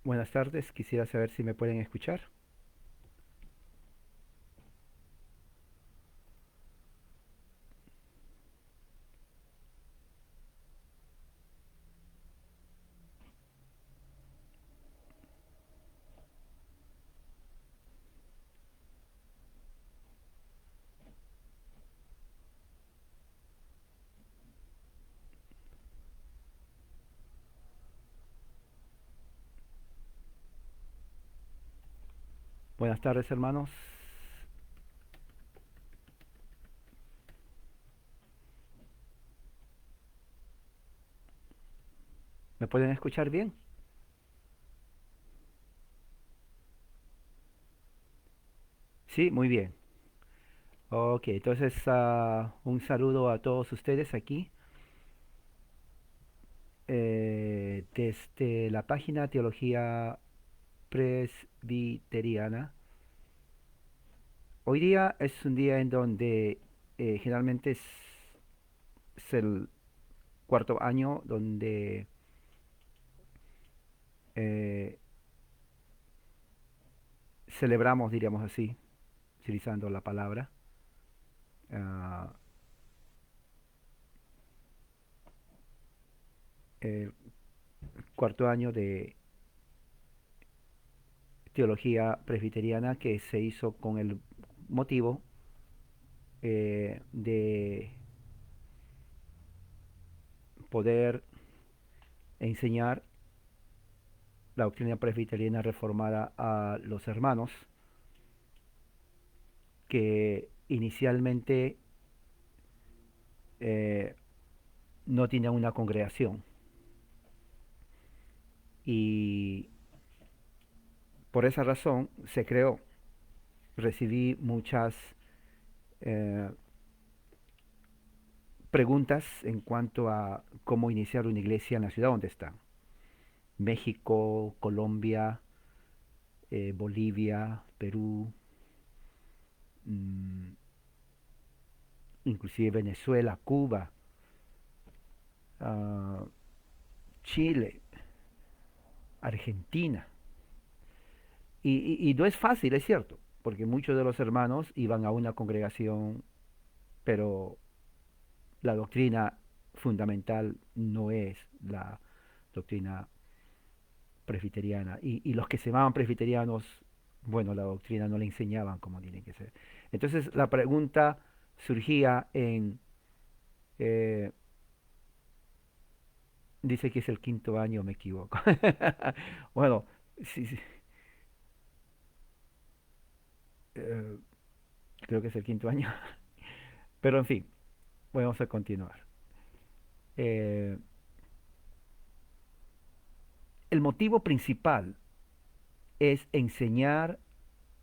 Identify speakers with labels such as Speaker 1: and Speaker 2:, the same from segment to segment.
Speaker 1: Buenas tardes, quisiera saber si me pueden escuchar. Buenas tardes, hermanos. ¿Me pueden escuchar bien? Sí, muy bien. Ok, entonces un saludo a todos ustedes aquí desde la página Teología Presbiteriana. Hoy día es un día en donde generalmente es el cuarto año donde eh, celebramos, diríamos así, utilizando la palabra, ah, el cuarto año de teología presbiteriana que se hizo con el motivo de poder enseñar la doctrina presbiteriana reformada a los hermanos que inicialmente eh, no tenían una congregación y por esa razón se creó. Recibí muchas eh, preguntas en cuanto a cómo iniciar una iglesia en la ciudad donde está. México, Colombia, Bolivia, Perú, mm, inclusive Venezuela, Cuba, ah, Chile, Argentina. Y no es fácil, es cierto, porque muchos de los hermanos iban a una congregación, pero la doctrina fundamental no es la doctrina presbiteriana. Y los que se llamaban presbiterianos, bueno, la doctrina no le enseñaban como tiene que ser. Entonces la pregunta surgía en, eh, dice que es el quinto año, me equivoco. Bueno, sí, sí, eh, creo que es el quinto año. Pero en fin, vamos a continuar. Eh, el motivo principal es enseñar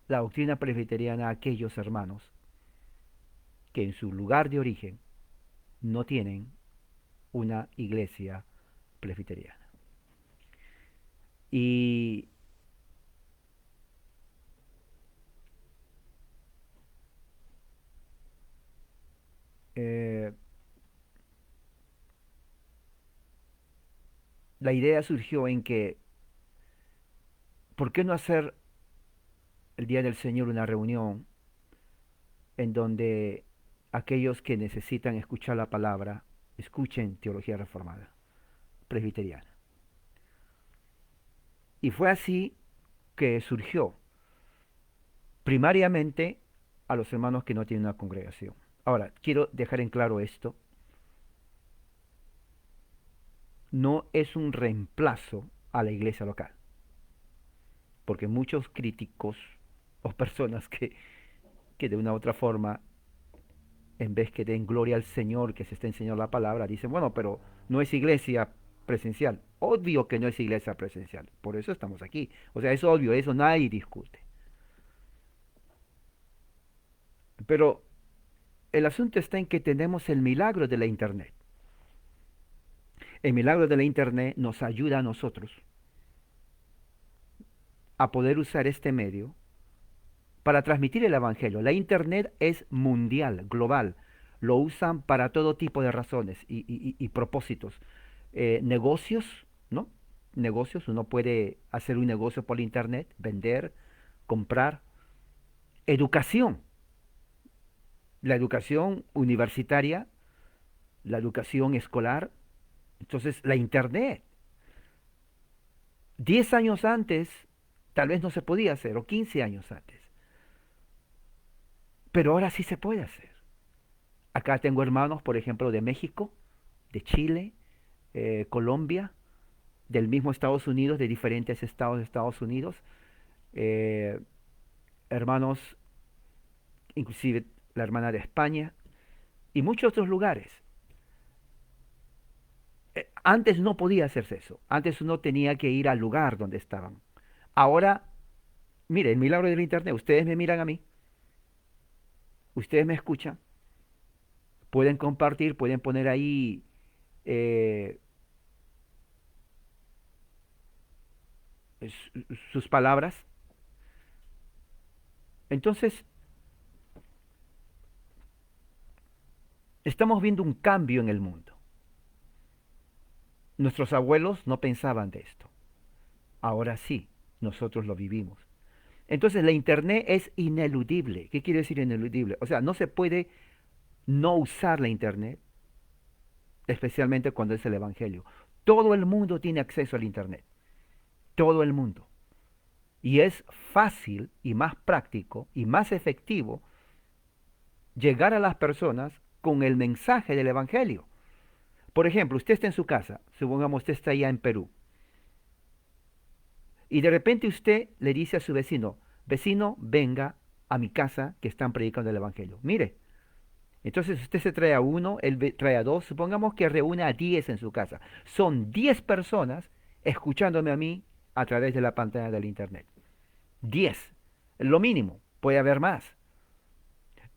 Speaker 1: la doctrina presbiteriana a aquellos hermanos que en su lugar de origen no tienen una iglesia presbiteriana. Y eh, la idea surgió en que, ¿por qué no hacer el Día del Señor una reunión en donde aquellos que necesitan escuchar la palabra escuchen teología reformada, presbiteriana? Y fue así que surgió primariamente a los hermanos que no tienen una congregación. Ahora, quiero dejar en claro esto, no es un reemplazo a la iglesia local, porque muchos críticos o personas que de una u otra forma, en vez que den gloria al Señor que se está enseñando la palabra, dicen, bueno, pero no es iglesia presencial. Obvio que no es iglesia presencial, por eso estamos aquí. O sea, es obvio, eso nadie discute. Pero el asunto está en que tenemos el milagro de la Internet. El milagro de la Internet nos ayuda a nosotros a poder usar este medio para transmitir el Evangelio. La Internet es mundial, global. Lo usan para todo tipo de razones y propósitos. Negocios, ¿no? negocios, uno puede hacer un negocio por internet, vender, comprar. Educación, la educación universitaria, la educación escolar, entonces la internet. 10 años antes tal vez no se podía hacer, o 15 años antes, pero ahora sí se puede hacer. Acá tengo hermanos, por ejemplo, de México, de Chile, Colombia, del mismo Estados Unidos, de diferentes estados de Estados Unidos, eh, hermanos, inclusive la hermana de España y muchos otros lugares. Antes no podía hacerse eso, antes uno tenía que ir al lugar donde estaban. Ahora, mire, el milagro del Internet, ustedes me miran a mí, ustedes me escuchan, pueden compartir, pueden poner ahí eh, sus palabras. Entonces, estamos viendo un cambio en el mundo. Nuestros abuelos no pensaban de esto. Ahora sí, nosotros lo vivimos. Entonces, la Internet es ineludible. ¿Qué quiere decir ineludible? O sea, no se puede no usar la Internet, especialmente cuando es el Evangelio. Todo el mundo tiene acceso al Internet. Todo el mundo. Y es fácil y más práctico y más efectivo llegar a las personas con el mensaje del Evangelio. Por ejemplo, usted está en su casa, supongamos usted está allá en Perú, y de repente usted le dice a su vecino, vecino, venga a mi casa que están predicando el Evangelio. Mire, entonces usted se trae a uno, él trae a dos, supongamos que reúne a 10 en su casa. Son 10 personas escuchándome a mí a través de la pantalla del Internet. 10, lo mínimo, puede haber más.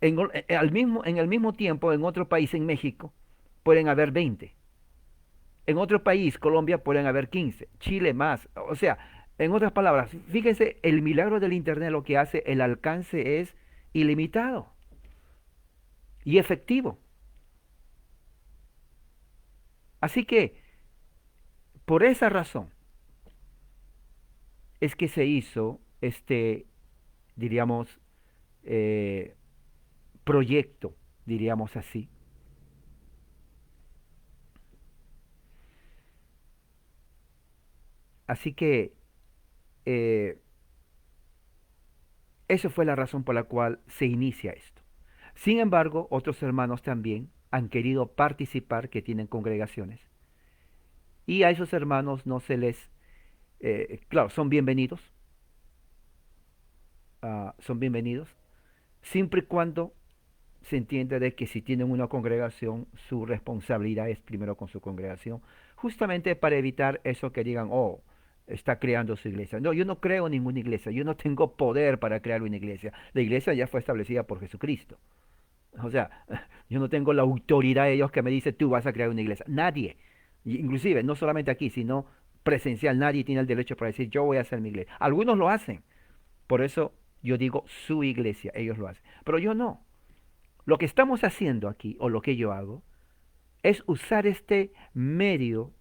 Speaker 1: En el mismo tiempo, en otro país, en México, pueden haber 20. En otro país, Colombia, pueden haber 15. Chile más. O sea, en otras palabras, fíjense, el milagro del Internet lo que hace, el alcance es ilimitado y efectivo. Así que, por esa razón, es que se hizo este, diríamos, eh, proyecto, diríamos así. Así que eh, esa fue la razón por la cual se inicia esto. Sin embargo, otros hermanos también han querido participar, que tienen congregaciones, y a esos hermanos no se les, claro, son bienvenidos, son bienvenidos, siempre y cuando se entiende de que si tienen una congregación, su responsabilidad es primero con su congregación, justamente para evitar eso que digan, oh, está creando su iglesia. No, yo no creo en ninguna iglesia, yo no tengo poder para crear una iglesia. La iglesia ya fue establecida por Jesucristo. O sea, yo no tengo la autoridad de Dios que me dice, tú vas a crear una iglesia. Nadie, inclusive, no solamente aquí, sino presencial, nadie tiene el derecho para decir, yo voy a hacer mi iglesia. Algunos lo hacen, por eso yo digo su iglesia, ellos lo hacen. Pero yo no. Lo que estamos haciendo aquí, o lo que yo hago, es usar este medio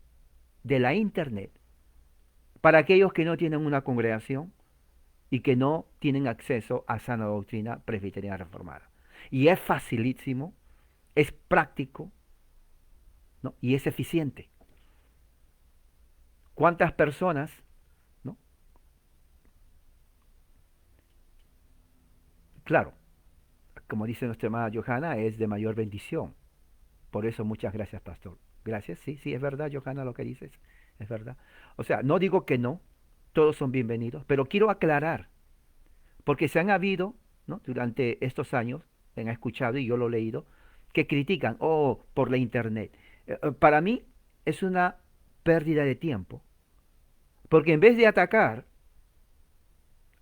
Speaker 1: de la Internet para aquellos que no tienen una congregación y que no tienen acceso a sana doctrina presbiteriana reformada. Y es facilísimo, es práctico, ¿no? Y es eficiente. ¿Cuántas personas, ¿no? Claro, como dice nuestra hermana Johanna, es de mayor bendición. Por eso muchas gracias, pastor. Gracias, sí, sí, es verdad, Johanna, lo que dices, es verdad. O sea, no digo que no, todos son bienvenidos, pero quiero aclarar, porque se han habido, ¿no? Durante estos años, han escuchado y yo lo he leído, que critican, oh, por la internet. Para mí es una pérdida de tiempo, porque en vez de atacar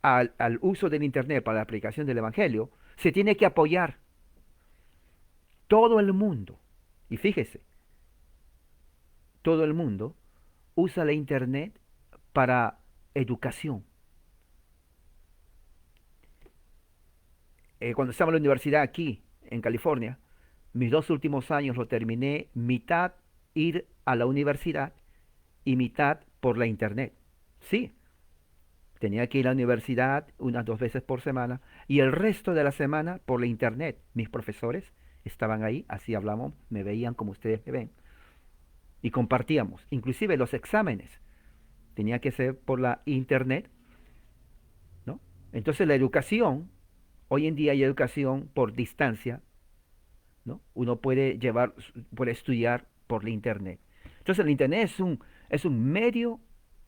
Speaker 1: al uso del internet para la aplicación del evangelio, se tiene que apoyar todo el mundo. Y fíjese, todo el mundo usa la internet para educación. Cuando estaba en la universidad aquí, en California, mis 2 últimos años lo terminé mitad ir a la universidad y mitad por la internet. Sí, tenía que ir a la universidad unas 2 veces por semana y el resto de la semana por la internet. Mis profesores estaban ahí, así hablamos, me veían como ustedes me ven y compartíamos. Inclusive los exámenes tenía que ser por la internet, ¿no? Entonces la educación, hoy en día hay educación por distancia, ¿no? Uno puede estudiar por la internet. Entonces el internet es un medio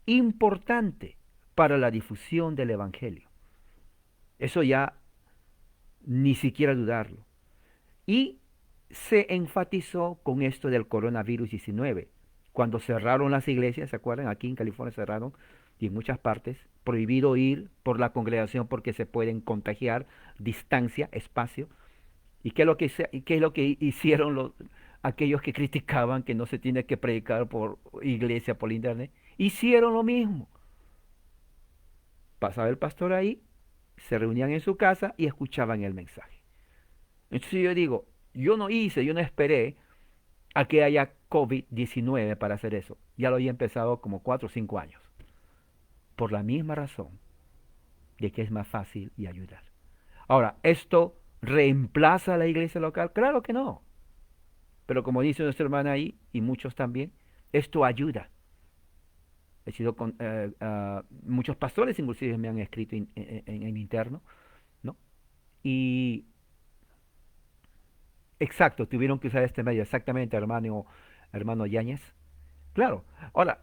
Speaker 1: importante para la difusión del evangelio. Eso ya ni siquiera dudarlo. Y se enfatizó con esto del coronavirus 19. Cuando cerraron las iglesias, ¿se acuerdan? Aquí en California cerraron y en muchas partes, prohibido ir por la congregación porque se pueden contagiar, distancia, espacio. ¿Y qué es lo que hicieron aquellos que criticaban que no se tiene que predicar por iglesia, por internet? Hicieron lo mismo. Pasaba el pastor ahí, se reunían en su casa y escuchaban el mensaje. Entonces yo digo, yo no esperé a que haya COVID-19 para hacer eso. Ya lo había empezado como 4 o 5 años. Por la misma razón de que es más fácil y ayudar. Ahora, ¿esto reemplaza a la iglesia local? Claro que no. Pero como dice nuestra hermana ahí, y muchos también, esto ayuda. He sido muchos pastores inclusive me han escrito en interno, ¿no? Y exacto, tuvieron que usar este medio, exactamente, hermano Yáñez. Claro. Ahora,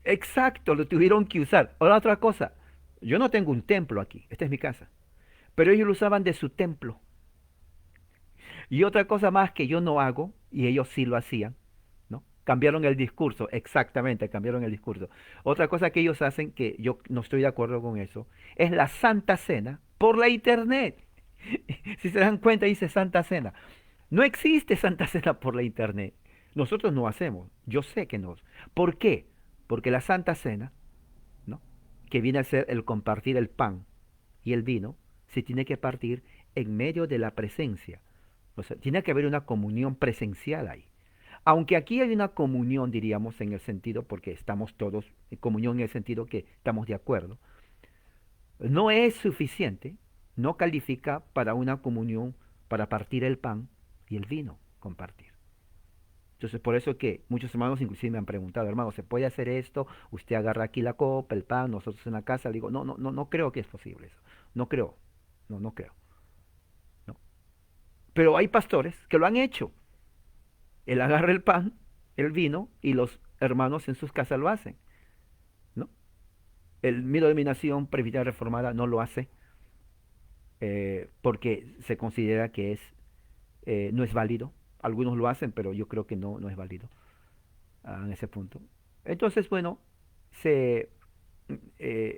Speaker 1: exacto, lo tuvieron que usar. Ahora otra cosa, yo no tengo un templo aquí, esta es mi casa, pero ellos lo usaban de su templo. Y otra cosa más que yo no hago, y ellos sí lo hacían, ¿no? Cambiaron el discurso, exactamente, cambiaron el discurso. Otra cosa que ellos hacen, que yo no estoy de acuerdo con eso, es la Santa Cena por la Internet. Si se dan cuenta, dice Santa Cena. No existe Santa Cena por la Internet. Nosotros no hacemos, yo sé que no. ¿Por qué? Porque la Santa Cena, ¿no? Que viene a ser el compartir el pan y el vino, se tiene que partir en medio de la presencia. O sea, tiene que haber una comunión presencial ahí. Aunque aquí hay una comunión, diríamos, en el sentido, porque estamos todos en comunión en el sentido que estamos de acuerdo, no es suficiente, no califica para una comunión, para partir el pan y el vino, compartir. Entonces, por eso que muchos hermanos inclusive me han preguntado, hermano, ¿se puede hacer esto? Usted agarra aquí la copa, el pan, nosotros en la casa. Le digo, no, no, no, no creo que es posible eso. No creo. No, no creo. No. Pero hay pastores que lo han hecho. Él agarra el pan, el vino, y los hermanos en sus casas lo hacen, ¿no? Mi denominación presbiteriana reformada no lo hace porque se considera que no es válido. Algunos lo hacen, pero yo creo que no, no es válido en ese punto. Entonces, bueno, se,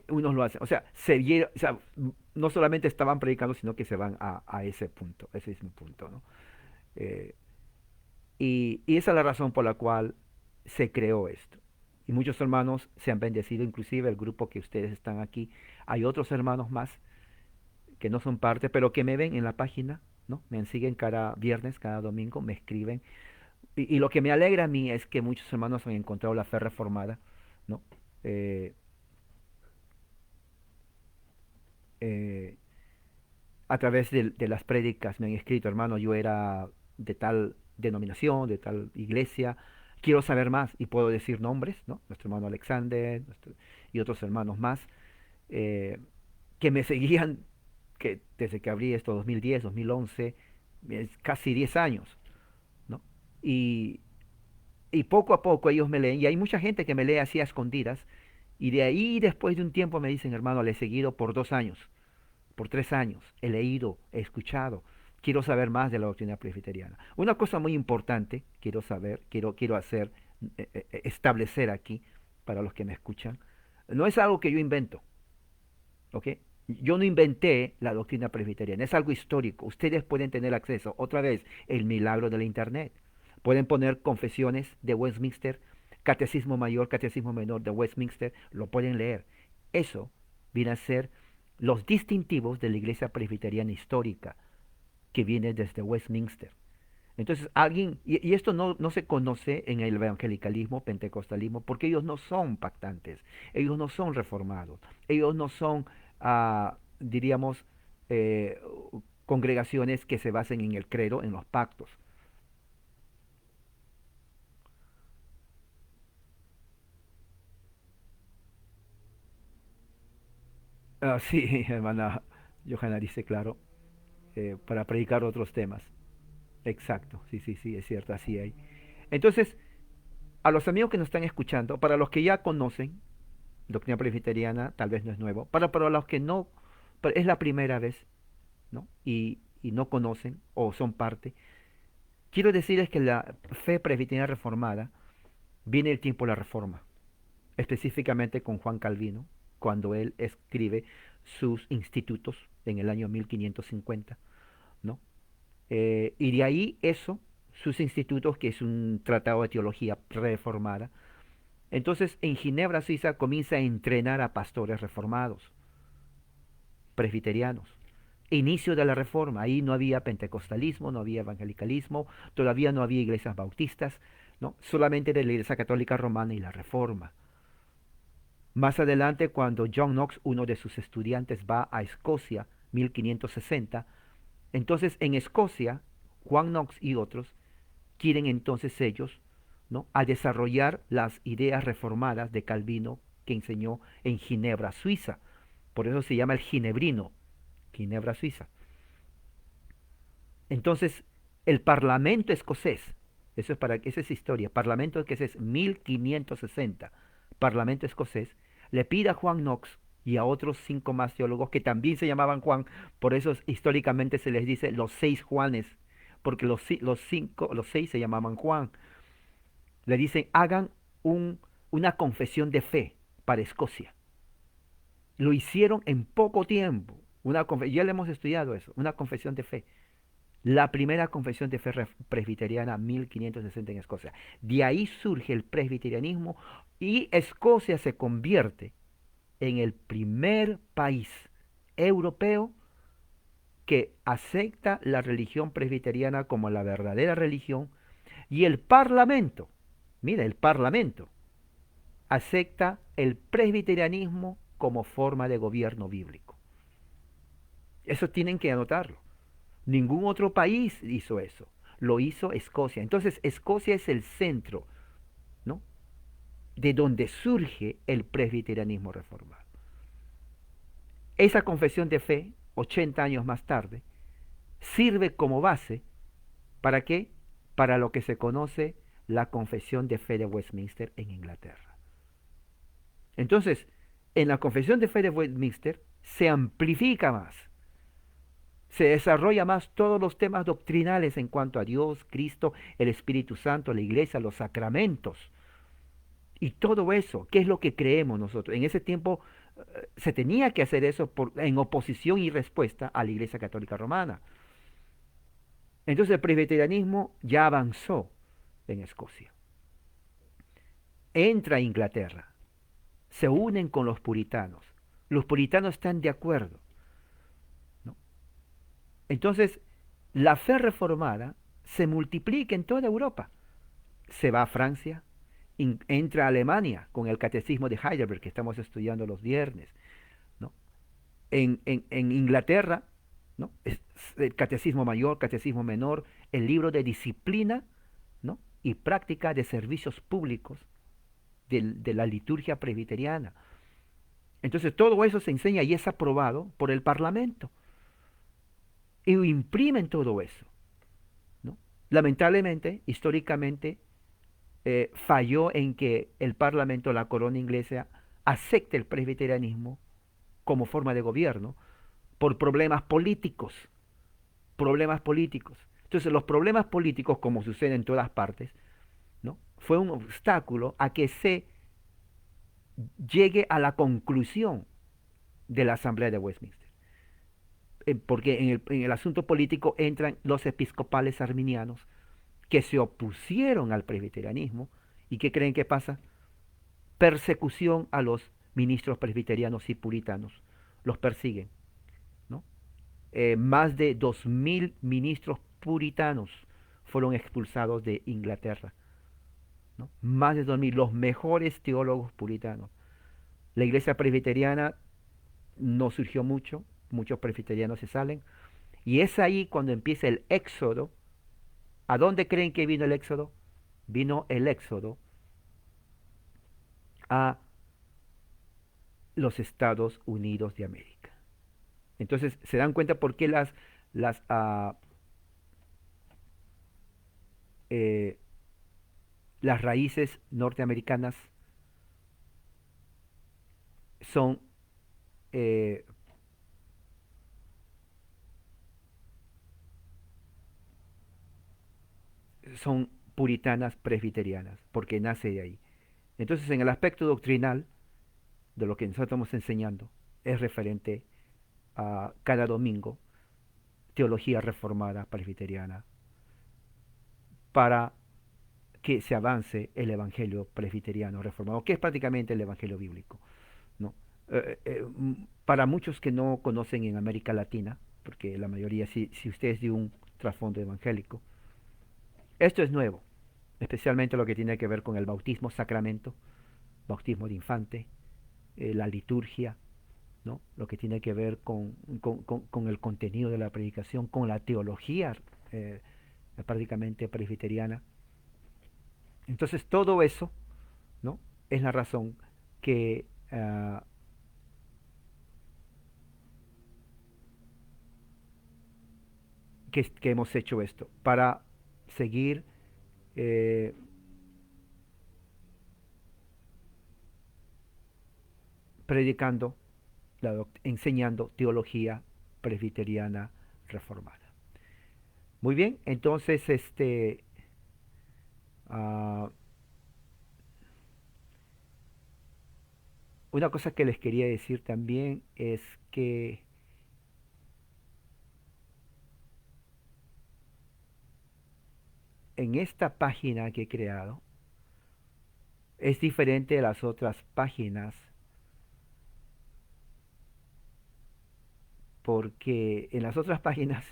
Speaker 1: unos lo hacen. O sea, o sea, no solamente estaban predicando, sino que se van a ese punto. Ese es mi punto, ¿no? Eh, y esa es la razón por la cual se creó esto. Y muchos hermanos se han bendecido, inclusive el grupo que ustedes están aquí. Hay otros hermanos más que no son parte, pero que me ven en la página, ¿no? Me siguen cada viernes, cada domingo, me escriben. Y lo que me alegra a mí es que muchos hermanos han encontrado la fe reformada, ¿no? Eh, eh, a través de las prédicas me han escrito, hermano, yo era de tal denominación, de tal iglesia, quiero saber más y puedo decir nombres, ¿no? Nuestro hermano Alexander y otros hermanos más eh, que me seguían que desde que abrí esto 2010, 2011, casi 10 años, ¿no? Y, y poco a poco ellos me leen y hay mucha gente que me lee así a escondidas y de ahí después de un tiempo me dicen, hermano, le he seguido por 2 años, por 3 años, he leído, he escuchado, quiero saber más de la doctrina presbiteriana. Una cosa muy importante, quiero saber, quiero hacer, establecer aquí, para los que me escuchan, no es algo que yo invento, ¿ok? Yo no inventé la doctrina presbiteriana, es algo histórico. Ustedes pueden tener acceso, otra vez, el milagro de la Internet. Pueden poner confesiones de Westminster, catecismo mayor, catecismo menor de Westminster, lo pueden leer. Eso viene a ser los distintivos de la iglesia presbiteriana histórica que viene desde Westminster. Entonces, alguien, y esto no se conoce en el evangelicalismo, pentecostalismo, porque ellos no son pactantes, ellos no son reformados, ellos no son, diríamos, eh, congregaciones que se basen en el credo, en los pactos. Sí, hermana Johanna dice, claro, para predicar otros temas. Exacto, sí, sí, sí, es cierto, así hay. Entonces, a los amigos que nos están escuchando, para los que ya conocen doctrina presbiteriana, tal vez no es nuevo, para los que no, es la primera vez, ¿no? Y no conocen o son parte, quiero decirles que la fe presbiteriana reformada viene del tiempo de la Reforma, específicamente con Juan Calvino, cuando él escribe sus institutos en el año 1550, ¿no? Y de ahí eso, sus institutos, que es un tratado de teología reformada. Entonces, en Ginebra, Suiza, comienza a entrenar a pastores reformados, presbiterianos. Inicio de la reforma, ahí no había pentecostalismo, no había evangelicalismo, todavía no había iglesias bautistas, ¿no? Solamente de la Iglesia Católica Romana y la Reforma. Más adelante, cuando John Knox, uno de sus estudiantes, va a Escocia, 1560, entonces en Escocia, Juan Knox y otros quieren entonces ellos, ¿no?, a desarrollar las ideas reformadas de Calvino que enseñó en Ginebra, Suiza. Por eso se llama el ginebrino, Ginebra, Suiza. Entonces, el Parlamento escocés, eso es para esa es historia, Parlamento escocés 1560, Parlamento escocés, le pide a Juan Knox y a otros 5 más teólogos que también se llamaban Juan, por eso históricamente se les dice los 6 Juanes, porque los 6 se llamaban Juan. Le dicen, hagan un, una confesión de fe para Escocia. Lo hicieron en poco tiempo. Ya le hemos estudiado eso, una confesión de fe. La primera confesión de fe presbiteriana, 1560 en Escocia. De ahí surge el presbiterianismo y Escocia se convierte en el primer país europeo que acepta la religión presbiteriana como la verdadera religión y el parlamento, mira, el parlamento acepta el presbiterianismo como forma de gobierno bíblico. Eso tienen que anotarlo. Ningún otro país hizo eso. Lo hizo Escocia. Entonces, Escocia es el centro, ¿no?, de donde surge el presbiterianismo reformado. Esa confesión de fe, 80 años más tarde, sirve como base para qué? Para lo que se conoce la confesión de fe de Westminster en Inglaterra. Entonces, en la confesión de fe de Westminster se amplifica más, se desarrolla más todos los temas doctrinales en cuanto a Dios, Cristo, el Espíritu Santo, la iglesia, los sacramentos y todo eso. ¿Qué es lo que creemos nosotros? En ese tiempo se tenía que hacer eso en oposición y respuesta a la Iglesia Católica Romana. Entonces el presbiterianismo ya avanzó en Escocia. Entra a Inglaterra, se unen con los puritanos. Los puritanos están de acuerdo, ¿no? Entonces, la fe reformada se multiplica en toda Europa. Se va a Francia, entra a Alemania con el catecismo de Heidelberg que estamos estudiando los viernes, ¿no? En Inglaterra, ¿no?, el catecismo mayor, catecismo menor, el libro de disciplina, ¿no?, y práctica de servicios públicos de la liturgia presbiteriana. Entonces todo eso se enseña y es aprobado por el Parlamento. Y imprimen todo eso, ¿no? Lamentablemente, históricamente, falló en que el Parlamento, la corona inglesa, acepte el presbiterianismo como forma de gobierno por problemas políticos. Problemas políticos. Entonces, los problemas políticos, como sucede en todas partes, ¿no?, fue un obstáculo a que se llegue a la conclusión de la Asamblea de Westminster. Porque en el asunto político entran los episcopales arminianos que se opusieron al presbiterianismo y que creen que pasa persecución a los ministros presbiterianos y puritanos. Los persiguen, ¿no? Más de 2000 ministros puritanos fueron expulsados de Inglaterra, ¿no? Más de 2000, los mejores teólogos puritanos. La iglesia presbiteriana no surgió mucho, muchos presbiterianos se salen, y es ahí cuando empieza el éxodo. ¿A dónde creen que vino el éxodo? Vino el éxodo a los Estados Unidos de América. Entonces, se dan cuenta por qué las, ah, eh, las raíces norteamericanas son, eh, son puritanas presbiterianas, porque nace de ahí. Entonces, en el aspecto doctrinal de lo que nosotros estamos enseñando, es referente a cada domingo teología reformada presbiteriana para que se avance el evangelio presbiteriano reformado, que es prácticamente el evangelio bíblico, ¿no? Para muchos que no conocen en América Latina, porque la mayoría, si usted es de un trasfondo evangélico, esto es nuevo, especialmente lo que tiene que ver con el bautismo sacramento, bautismo de infante, la liturgia, ¿no? Lo que tiene que ver con el contenido de la predicación, con la teología eh, prácticamente presbiteriana. Entonces todo eso, ¿no? Es la razón que, que hemos hecho esto, para seguir eh, predicando, enseñando teología presbiteriana reformada. Muy bien, entonces uh, una cosa que les quería decir también es que en esta página que he creado es diferente de las otras páginas porque en las otras páginas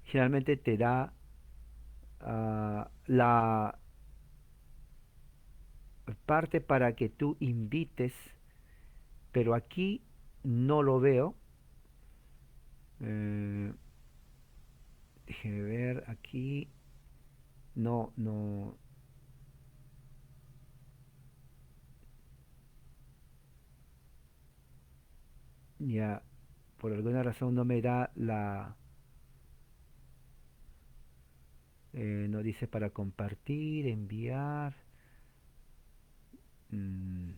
Speaker 1: generalmente te da la parte para que tú invites, pero aquí no lo veo. Eh, Déjeme ver aquí. No, no. Ya, por alguna razón no me da la. No dice para compartir, enviar. mm,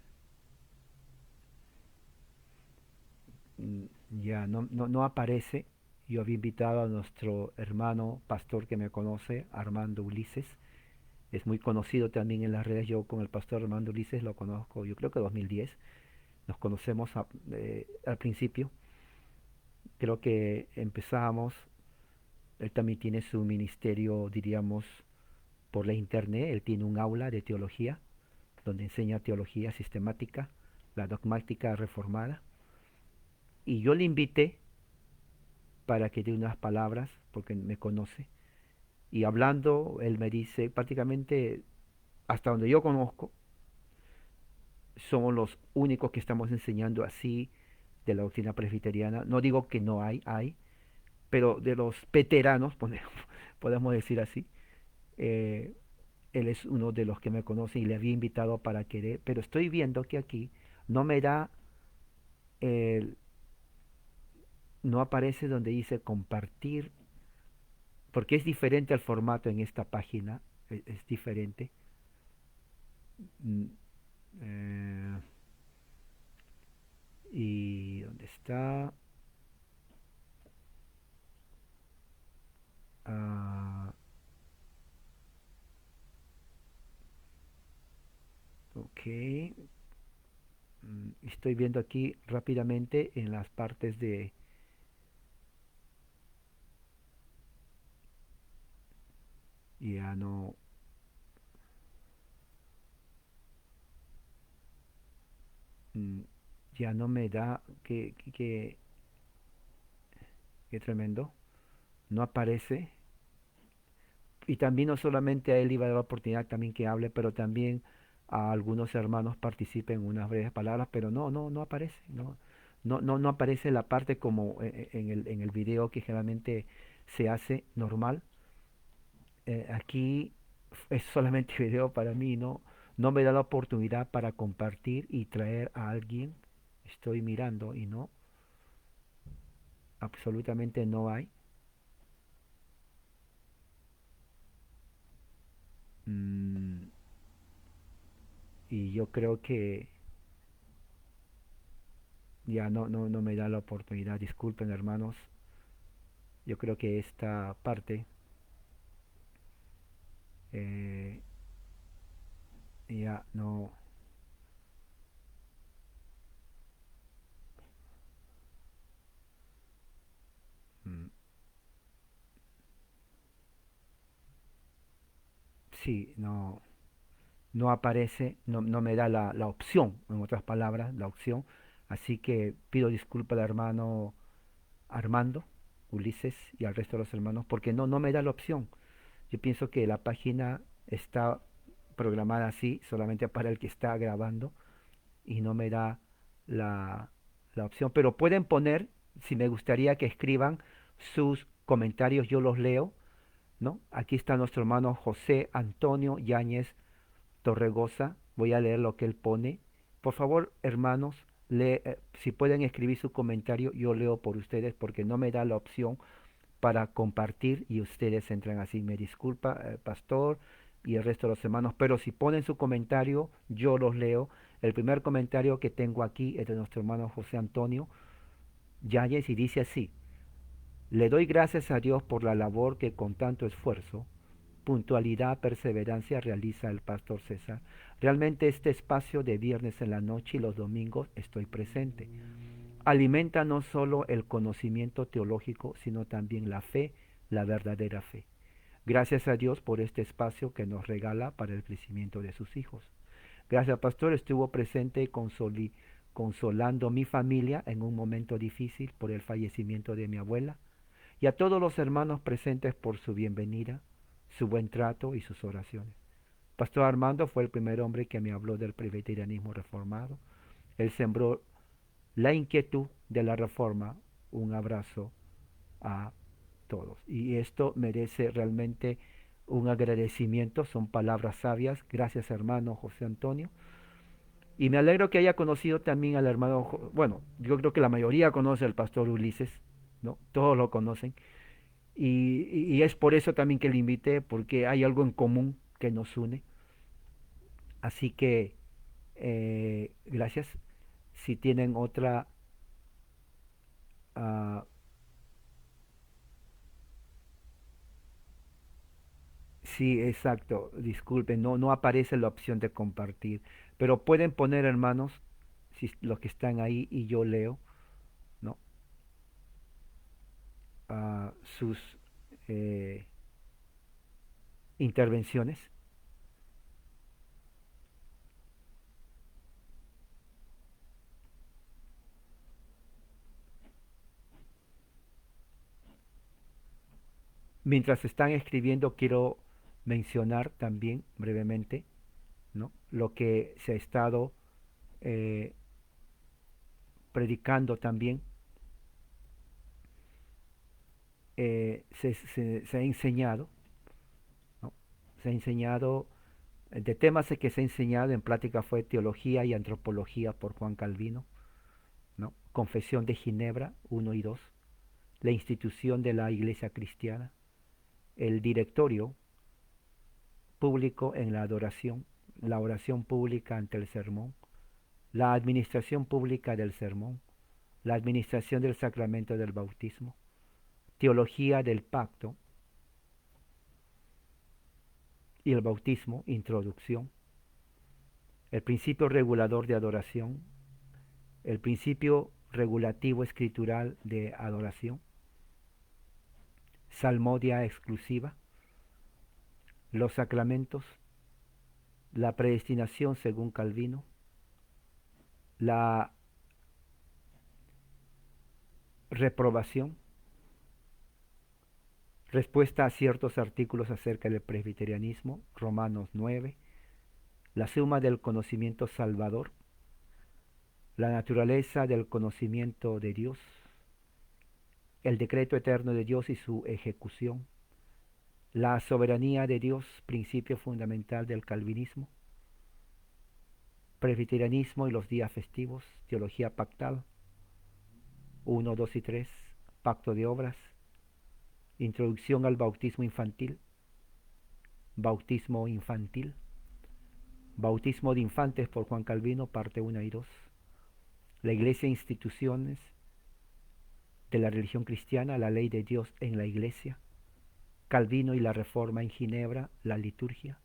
Speaker 1: mm, ya, no aparece. Yo había invitado a nuestro hermano pastor que me conoce, Armando Ulises. Es muy conocido también en las redes. Yo con el pastor Armando Ulises lo conozco, yo creo que 2010. Nos conocemos al principio. Creo que empezamos. Él también tiene su ministerio, diríamos, por la internet. Él tiene un aula de teología donde enseña teología sistemática, la dogmática reformada. Y yo le invité para que dé unas palabras, porque me conoce. Y hablando, él me dice, prácticamente, hasta donde yo conozco, somos los únicos que estamos enseñando así de la doctrina presbiteriana. No digo que no hay, pero de los veteranos, podemos decir así, eh, él es uno de los que me conoce y le había invitado para querer, pero estoy viendo que aquí no me da, el, no aparece donde dice compartir, porque es diferente el formato en esta página, es diferente. Mm, eh, ¿Y dónde está? Ah, ok. Estoy viendo aquí rápidamente en las partes de. Ya no. mm, ya no me da. Qué tremendo. No aparece. Y también no solamente a él iba a dar la oportunidad también que hable, pero también a algunos hermanos participen en unas breves palabras, pero no aparece, no aparece la parte como en el video que generalmente se hace normal. Aquí es solamente video para mí, no me da la oportunidad para compartir y traer a alguien. Estoy mirando y no, absolutamente no hay. Mm, y yo creo que ya no me da la oportunidad. Disculpen, hermanos. Yo creo que esta parte eh, ya no. mm, sí, no aparece, no me da la opción, en otras palabras, la opción. Así que pido disculpas al hermano Armando, Ulises y al resto de los hermanos, porque no me da la opción. Yo pienso que la página está programada así, solamente para el que está grabando, y no me da la, la opción. Pero pueden poner, si me gustaría que escriban sus comentarios, yo los leo, ¿no? Aquí está nuestro hermano José Antonio Yáñez Torregosa. Voy a leer lo que él pone. Por favor, hermanos, si pueden escribir su comentario, yo leo por ustedes porque no me da la opción para compartir y ustedes entran así. Me disculpa, pastor y el resto de los hermanos, pero si ponen su comentario, yo los leo. El primer comentario que tengo aquí es de nuestro hermano José Antonio Yáñez y dice así: le doy gracias a Dios por la labor que con tanto esfuerzo, puntualidad, perseverancia realiza el pastor César. Realmente este espacio de viernes en la noche y los domingos estoy presente. Alimenta no solo el conocimiento teológico, sino también la fe, la verdadera fe. Gracias a Dios por este espacio que nos regala para el crecimiento de sus hijos. Gracias, pastor, estuvo presente y consolando mi familia en un momento difícil por el fallecimiento de mi abuela, y a todos los hermanos presentes por su bienvenida, su buen trato y sus oraciones. Pastor Armando fue el primer hombre que me habló del presbiterianismo reformado. Él sembró la inquietud de la reforma. Un abrazo a todos. Y esto merece realmente un agradecimiento, son palabras sabias. Gracias, hermano José Antonio. Y me alegro que haya conocido también al hermano, bueno, yo creo que la mayoría conoce al pastor Ulises, ¿no? Todos lo conocen. Y es por eso también que le invité, porque hay algo en común que nos une. Así que, gracias. Si tienen otra, uh, sí, exacto, disculpen, no aparece la opción de compartir, pero pueden poner, hermanos, si los que están ahí y yo leo, ¿no? Sus eh, intervenciones. Mientras están escribiendo, quiero mencionar también brevemente, ¿no? Lo que se ha estado eh, predicando también, se ha enseñado, ¿no? Se ha enseñado, de temas que se ha enseñado en plática fue teología y antropología por Juan Calvino, ¿no? Confesión de Ginebra 1 y 2, la institución de la Iglesia Cristiana, el directorio público en la adoración, la oración pública ante el sermón, la administración pública del sermón, la administración del sacramento del bautismo, teología del pacto y el bautismo, introducción, el principio regulador de adoración, el principio regulativo escritural de adoración, salmodia exclusiva, los sacramentos, la predestinación según Calvino, la reprobación, Respuesta a ciertos artículos acerca del presbiterianismo, Romanos 9, la suma del conocimiento salvador, la naturaleza del conocimiento de Dios, el decreto eterno de Dios y su ejecución, la soberanía de Dios, principio fundamental del calvinismo, presbiterianismo y los días festivos, teología pactal, 1, 2 y 3, pacto de obras, introducción al bautismo infantil, bautismo infantil, bautismo de infantes por Juan Calvino, parte 1 y 2, la iglesia e instituciones de la religión cristiana, la ley de Dios en la iglesia, Calvino y la reforma en Ginebra, la liturgia,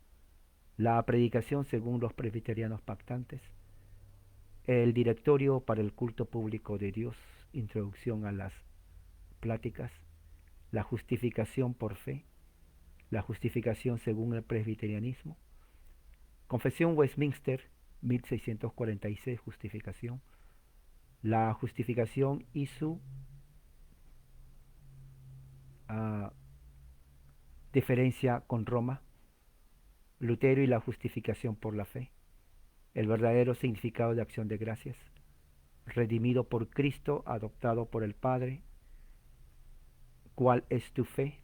Speaker 1: la predicación según los presbiterianos pactantes, el directorio para el culto público de Dios, introducción a las pláticas, la justificación por fe, la justificación según el presbiterianismo, confesión Westminster, 1646, justificación, la justificación y su uh, diferencia con Roma, Lutero y la justificación por la fe, el verdadero significado de acción de gracias, redimido por Cristo, adoptado por el Padre, ¿cuál es tu fe?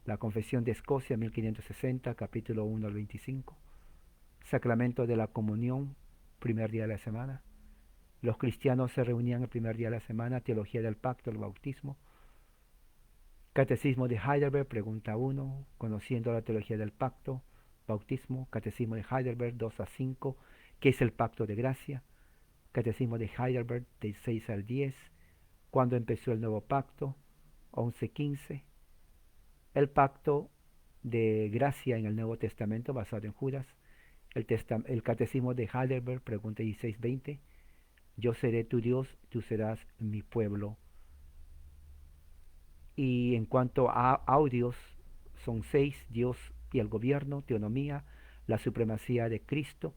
Speaker 1: La Confesión de Escocia, 1560, capítulo 1 al 25, sacramento de la comunión, primer día de la semana, los cristianos se reunían el primer día de la semana, teología del pacto, el bautismo, catecismo de Heidelberg, pregunta 1, conociendo la teología del pacto, bautismo, catecismo de Heidelberg, 2 a 5, ¿qué es el pacto de gracia? Catecismo de Heidelberg, de 6 al 10, ¿cuándo empezó el nuevo pacto? 11-15, el pacto de gracia en el Nuevo Testamento basado en Judas, el catecismo de Heidelberg, pregunta 16-20, yo seré tu Dios, tú serás mi pueblo. Y en cuanto a audios, son 6, Dios y el gobierno, teonomía, la supremacía de Cristo,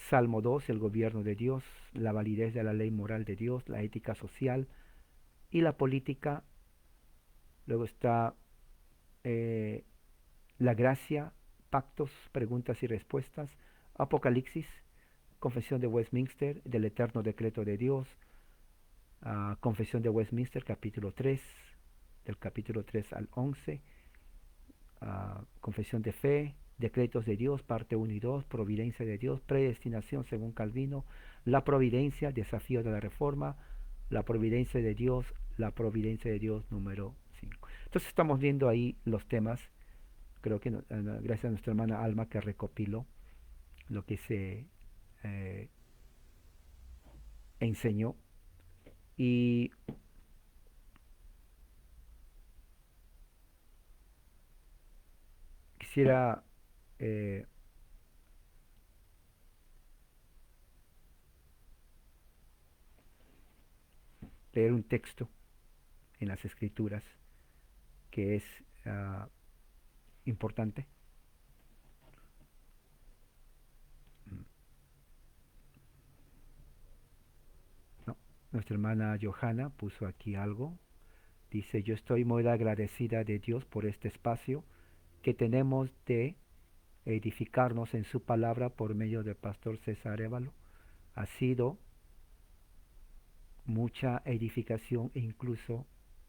Speaker 1: Salmo 2, el gobierno de Dios, la validez de la ley moral de Dios, la ética social y la política. Luego está la gracia, pactos, preguntas y respuestas, Apocalipsis, confesión de Westminster, del eterno decreto de Dios, confesión de Westminster, capítulo 3, del capítulo 3 al 11, confesión de fe, decretos de Dios, parte 1 y 2, providencia de Dios, predestinación según Calvino, la providencia, desafío de la reforma, la providencia de Dios, la providencia de Dios número 5. Entonces estamos viendo ahí los temas, creo que gracias a nuestra hermana Alma que recopiló lo que se enseñó. Y quisiera leer un texto en las escrituras que es importante. No, nuestra hermana Johanna puso aquí algo. Dice, yo estoy muy agradecida de Dios por este espacio que tenemos de edificarnos en su palabra por medio del pastor César Évalo. Ha sido mucha edificación e incluso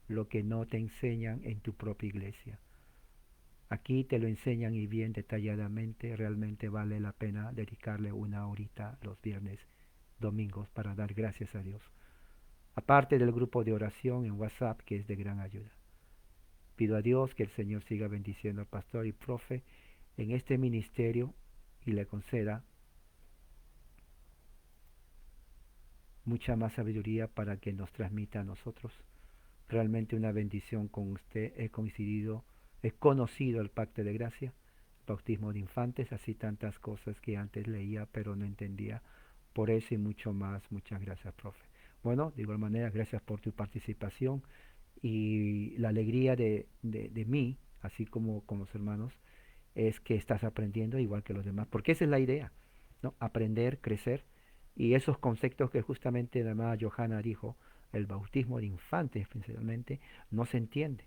Speaker 1: lo que no te enseñan en tu propia iglesia. Aquí te lo enseñan y bien detalladamente, realmente vale la pena dedicarle una horita los viernes, domingos para dar gracias a Dios. Aparte del grupo de oración en WhatsApp que es de gran ayuda. Pido a Dios que el Señor siga bendiciendo al pastor y profe en este ministerio y le conceda mucha más sabiduría para que nos transmita a nosotros. Realmente una bendición con usted. He conocido el pacto de gracia, bautismo de infantes, así tantas cosas que antes leía pero no entendía. Por eso y mucho más, muchas gracias, profe. Bueno, de igual manera, gracias por tu participación y la alegría de mí, así como con los hermanos, es que estás aprendiendo igual que los demás, porque esa es la idea, ¿no? Aprender, crecer, y esos conceptos que justamente la hermana Johanna dijo, el bautismo de infantes principalmente, no se entiende.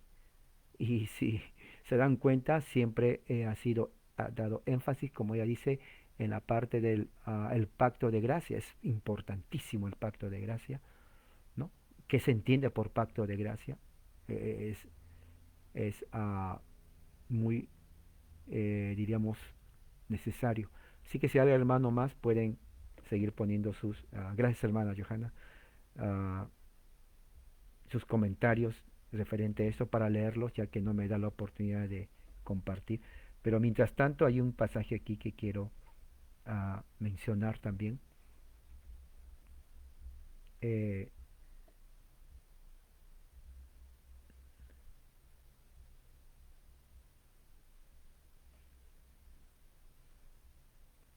Speaker 1: Y si se dan cuenta, siempre ha dado énfasis, como ella dice, en la parte del el pacto de gracia. Es importantísimo el pacto de gracia, ¿no? ¿Qué se entiende por pacto de gracia? Eh, es es muy, diríamos, necesario. Así que si hay hermano más, pueden seguir poniendo sus, gracias hermana Johanna, ah, sus comentarios referente a eso para leerlos, ya que no me da la oportunidad de compartir. Pero mientras tanto hay un pasaje aquí que quiero mencionar también. Eh,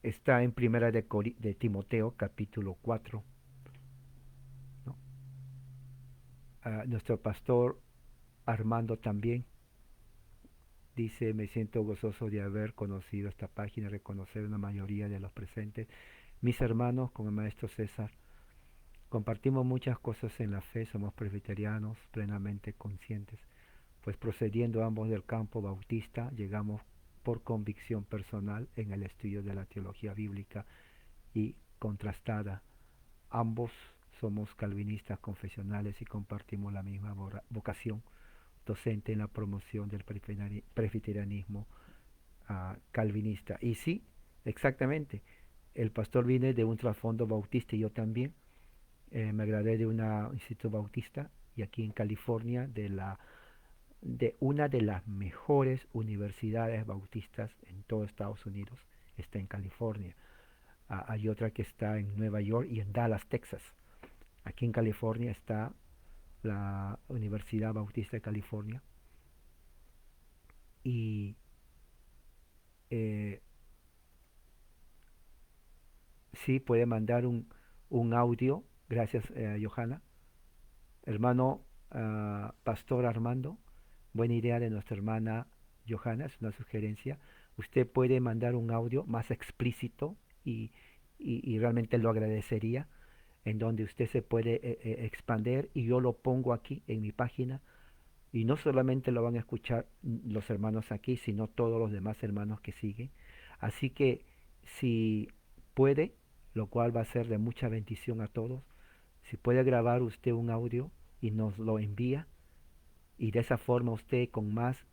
Speaker 1: Está en primera de Timoteo capítulo 4, ¿no? Nuestro pastor Armando también dice: me siento gozoso de haber conocido esta página, reconocer una mayoría de los presentes, mis hermanos, con el maestro César. Compartimos muchas cosas en la fe, somos presbiterianos plenamente conscientes, pues procediendo ambos del campo bautista, llegamos por convicción personal en el estudio de la teología bíblica y contrastada. Ambos somos calvinistas confesionales y compartimos la misma vocación docente en la promoción del presbiterianismo calvinista. Y sí, exactamente, el pastor viene de un trasfondo bautista y yo también. Me gradué de un instituto bautista y aquí en California de una de las mejores universidades bautistas en todo Estados Unidos. Está en California. Hay otra que está en Nueva York y en Dallas, Texas. Aquí en California está la Universidad Bautista de California. Y eh, sí, puede mandar un audio. Gracias, Johanna. Hermano Pastor Armando, buena idea de nuestra hermana Johanna, es una sugerencia. Usted puede mandar un audio más explícito y, y realmente lo agradecería, en donde usted se puede expander y yo lo pongo aquí en mi página. Y no solamente lo van a escuchar los hermanos aquí, sino todos los demás hermanos que siguen. Así que si puede, lo cual va a ser de mucha bendición a todos, si puede grabar usted un audio y nos lo envía, y de esa forma usted con más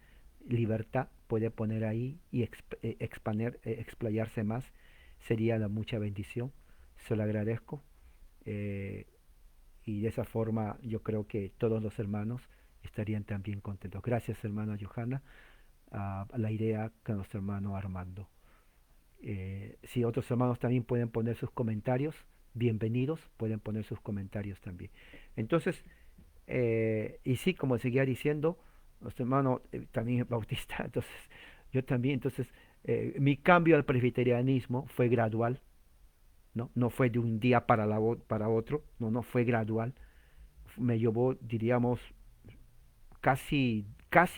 Speaker 1: libertad puede poner ahí y explayarse más, sería de mucha bendición. Se lo agradezco. eh, y de esa forma yo creo que todos los hermanos estarían también contentos. Gracias hermana Johanna, a la idea que nuestro hermano Armando. Si otros hermanos también pueden poner sus comentarios, bienvenidos, pueden poner sus comentarios también. Entonces, y sí, como seguía diciendo, nuestro hermano también es bautista, entonces yo también, entonces mi cambio al presbiterianismo fue gradual, ¿no? No fue de un día para otro, no, no fue gradual. Me llevó, diríamos, casi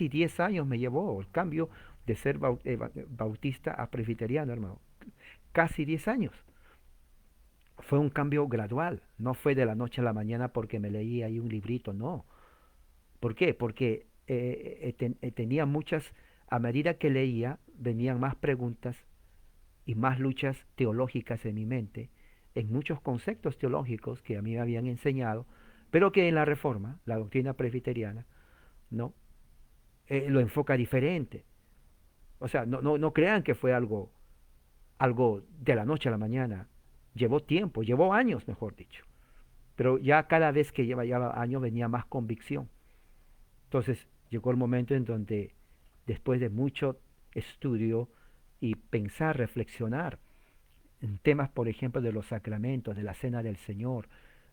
Speaker 1: 10 años me llevó el cambio de ser bautista a presbiteriano, hermano. Casi 10 años. Fue un cambio gradual, no fue de la noche a la mañana porque me leí ahí un librito, no. ¿Por qué? Porque tenía muchas, a medida que leía, venían más preguntas y más luchas teológicas en mi mente, en muchos conceptos teológicos que a mí me habían enseñado, pero que en la Reforma, la doctrina presbiteriana, no lo enfoca diferente. O sea, no crean que fue algo de la noche a la mañana. Llevó tiempo, llevó años, mejor dicho. Pero ya cada vez que llevaba años venía más convicción. Entonces llegó el momento en donde, después de mucho estudio y pensar, reflexionar en temas, por ejemplo, de los sacramentos, de la cena del Señor,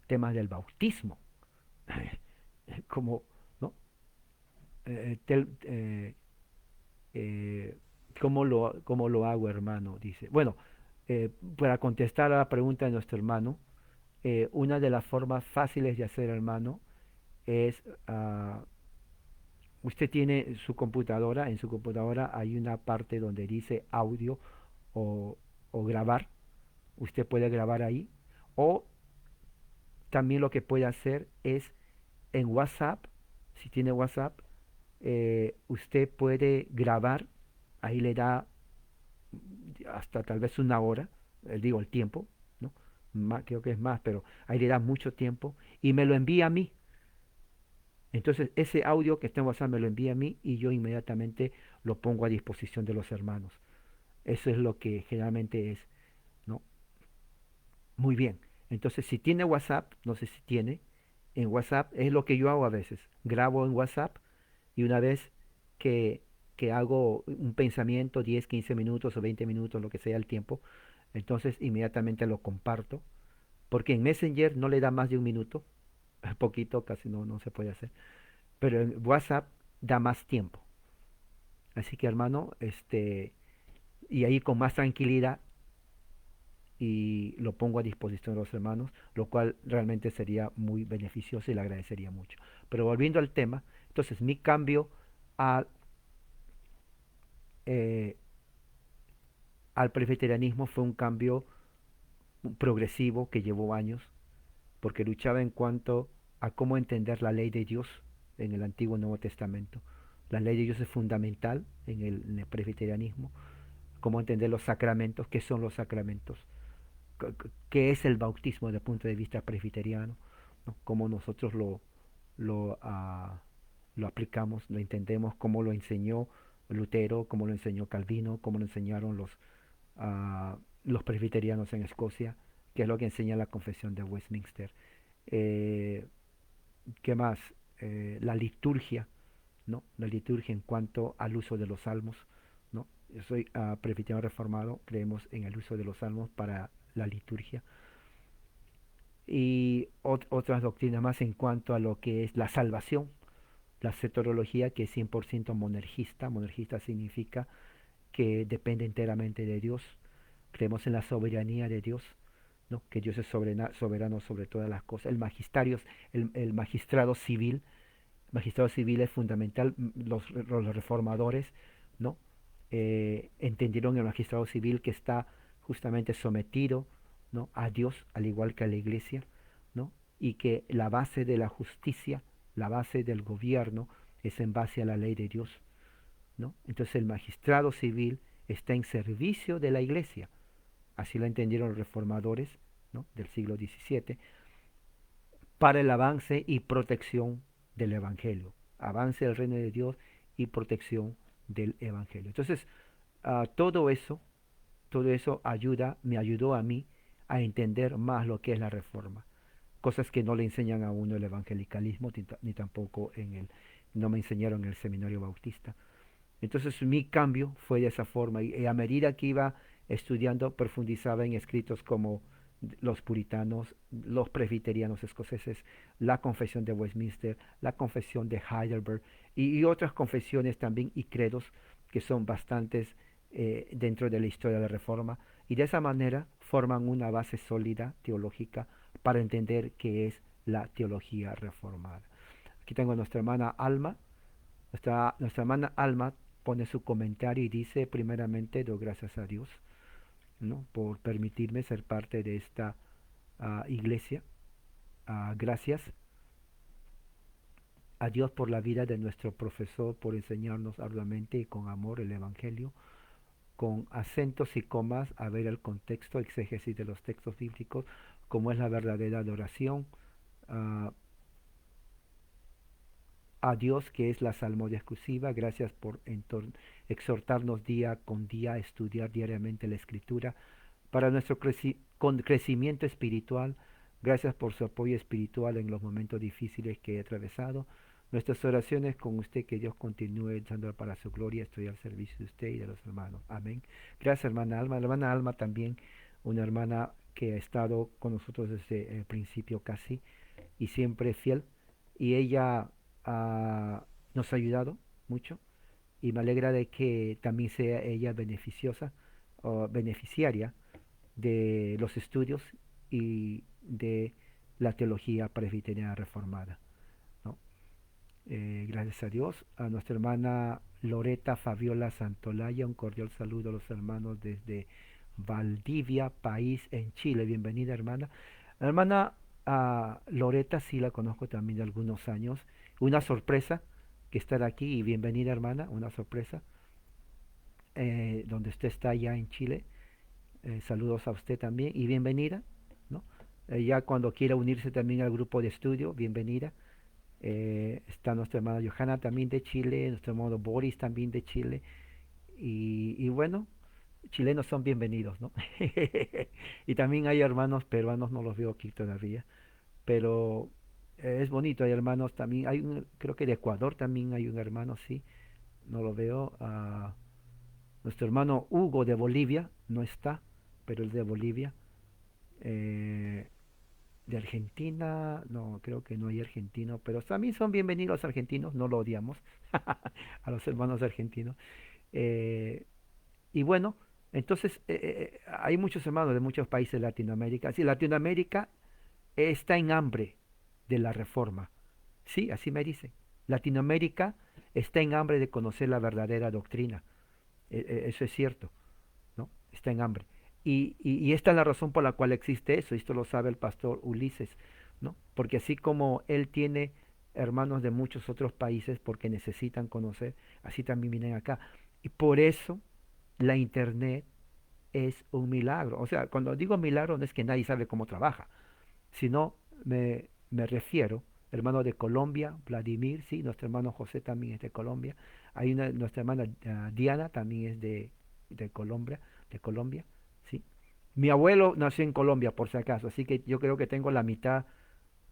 Speaker 1: temas del bautismo, como, ¿no? Tel, eh, cómo lo hago, hermano? Dice. Bueno, para contestar a la pregunta de nuestro hermano, una de las formas fáciles de hacer, hermano, es, usted tiene su computadora, en su computadora hay una parte donde dice audio o, o grabar, usted puede grabar ahí, o también lo que puede hacer es en WhatsApp, si tiene WhatsApp, usted puede grabar, ahí le da hasta tal vez una hora, digo el tiempo, ¿no? Creo que es más, pero ahí le da mucho tiempo y me lo envía a mí. Entonces ese audio que está en WhatsApp me lo envía a mí y yo inmediatamente lo pongo a disposición de los hermanos. Eso es lo que generalmente es, ¿no? Muy bien. Entonces si tiene WhatsApp, no sé si tiene, en WhatsApp es lo que yo hago a veces. Grabo en WhatsApp y una vez que, que hago un pensamiento, 10 15 minutos o 20 minutos, lo que sea el tiempo, entonces inmediatamente lo comparto, porque en Messenger no le da más de un minuto, poquito, casi no se puede hacer, pero en WhatsApp da más tiempo. Así que hermano, y ahí con más tranquilidad y lo pongo a disposición de los hermanos, lo cual realmente sería muy beneficioso y le agradecería mucho. Pero volviendo al tema, entonces mi cambio a, eh, al presbiterianismo fue un cambio progresivo que llevó años, porque luchaba en cuanto a cómo entender la ley de Dios en el Antiguo y Nuevo Testamento. La ley de Dios es fundamental en el presbiterianismo, cómo entender los sacramentos, qué son los sacramentos, qué es el bautismo desde el punto de vista presbiteriano, ¿no? Cómo nosotros lo, uh, lo aplicamos, lo entendemos, cómo lo enseñó Lutero, cómo lo enseñó Calvino, cómo lo enseñaron los presbiterianos en Escocia, que es lo que enseña la Confesión de Westminster. Eh, ¿Qué más? La liturgia, ¿no? La liturgia en cuanto al uso de los salmos, ¿no? Yo soy presbiteriano reformado, creemos en el uso de los salmos para la liturgia y otras doctrinas más en cuanto a lo que es la salvación, la soteriología que es 100% monergista. Monergista significa que depende enteramente de Dios. Creemos en la soberanía de Dios, ¿no? Que Dios es soberano sobre todas las cosas. El magistrado civil es fundamental. Los reformadores, ¿no? Entendieron el magistrado civil que está justamente sometido, ¿no? A Dios, al igual que a la iglesia, ¿no? Y que la base de la justicia, la base del gobierno, es en base a la ley de Dios, ¿no? Entonces el magistrado civil está en servicio de la iglesia, así lo entendieron los reformadores, ¿no? Del siglo XVII, para el avance y protección del Evangelio, avance del reino de Dios y protección del Evangelio. Entonces, todo eso me ayudó a mí a entender más lo que es la reforma, cosas que no le enseñan a uno el evangelicalismo ni tampoco no me enseñaron en el seminario bautista. Entonces mi cambio fue de esa forma y a medida que iba estudiando profundizaba en escritos como los puritanos, los presbiterianos escoceses, la confesión de Westminster, la confesión de Heidelberg y otras confesiones también y credos que son bastantes dentro de la historia de la Reforma y de esa manera forman una base sólida teológica para entender qué es la teología reformada. Aquí tengo a nuestra hermana Alma. Nuestra hermana Alma pone su comentario y dice, primeramente, doy gracias a Dios, ¿no? Por permitirme ser parte de esta iglesia. Gracias a Dios por la vida de nuestro profesor, por enseñarnos arduamente y con amor el Evangelio, con acentos y comas, a ver el contexto, exégesis de los textos bíblicos, como es la verdadera adoración, uh, a Dios que es la salmodia exclusiva. Gracias por exhortarnos día con día a estudiar diariamente la escritura para nuestro crecimiento espiritual. Gracias por su apoyo espiritual en los momentos difíciles que he atravesado. Nuestras oraciones con usted, que Dios continúe echándola para su gloria. Estoy al servicio de usted y de los hermanos. Amén. Gracias, hermana Alma. La hermana Alma también, una hermana que ha estado con nosotros desde el principio casi y siempre fiel. Y ella nos ha ayudado mucho y me alegra de que también sea ella beneficiosa o beneficiaria de los estudios y de la teología presbiteriana reformada, ¿no? Gracias a Dios. A nuestra hermana Loreta Fabiola Santolaya, un cordial saludo a los hermanos desde Valdivia, país en Chile. Bienvenida, hermana. La hermana Loreta sí la conozco también de algunos años. Una sorpresa, que estar aquí y bienvenida hermana, una sorpresa, donde usted está ya en Chile. Saludos a usted también y bienvenida, ¿no? Ya cuando quiera unirse también al grupo de estudio, bienvenida. Está nuestra hermana Johanna también de Chile, nuestro hermano Boris también de Chile. Y bueno, chilenos son bienvenidos, ¿no? Y también hay hermanos peruanos, no los veo aquí todavía, pero es bonito, hay hermanos también, creo que de Ecuador también hay un hermano, sí, no lo veo. Nuestro hermano Hugo de Bolivia no está, pero es de Bolivia. Eh, de Argentina, no, creo que no hay argentino, pero también son bienvenidos los argentinos, no lo odiamos a los hermanos argentinos. Eh, y bueno, entonces hay muchos hermanos de muchos países de Latinoamérica. Sí, Latinoamérica está en hambre de la reforma. Sí, así me dicen. Latinoamérica está en hambre de conocer la verdadera doctrina. Eso es cierto, ¿no? Está en hambre. Y esta es la razón por la cual existe eso, esto lo sabe el pastor Ulises, ¿no? Porque así como él tiene hermanos de muchos otros países porque necesitan conocer, así también vienen acá. Y por eso la internet es un milagro. O sea, cuando digo milagro no es que nadie sabe cómo trabaja, sino me refiero, hermano de Colombia, Vladimir, sí, nuestro hermano José también es de Colombia. Nuestra hermana Diana también es de Colombia, sí. Mi abuelo nació en Colombia, por si acaso, así que yo creo que tengo la mitad,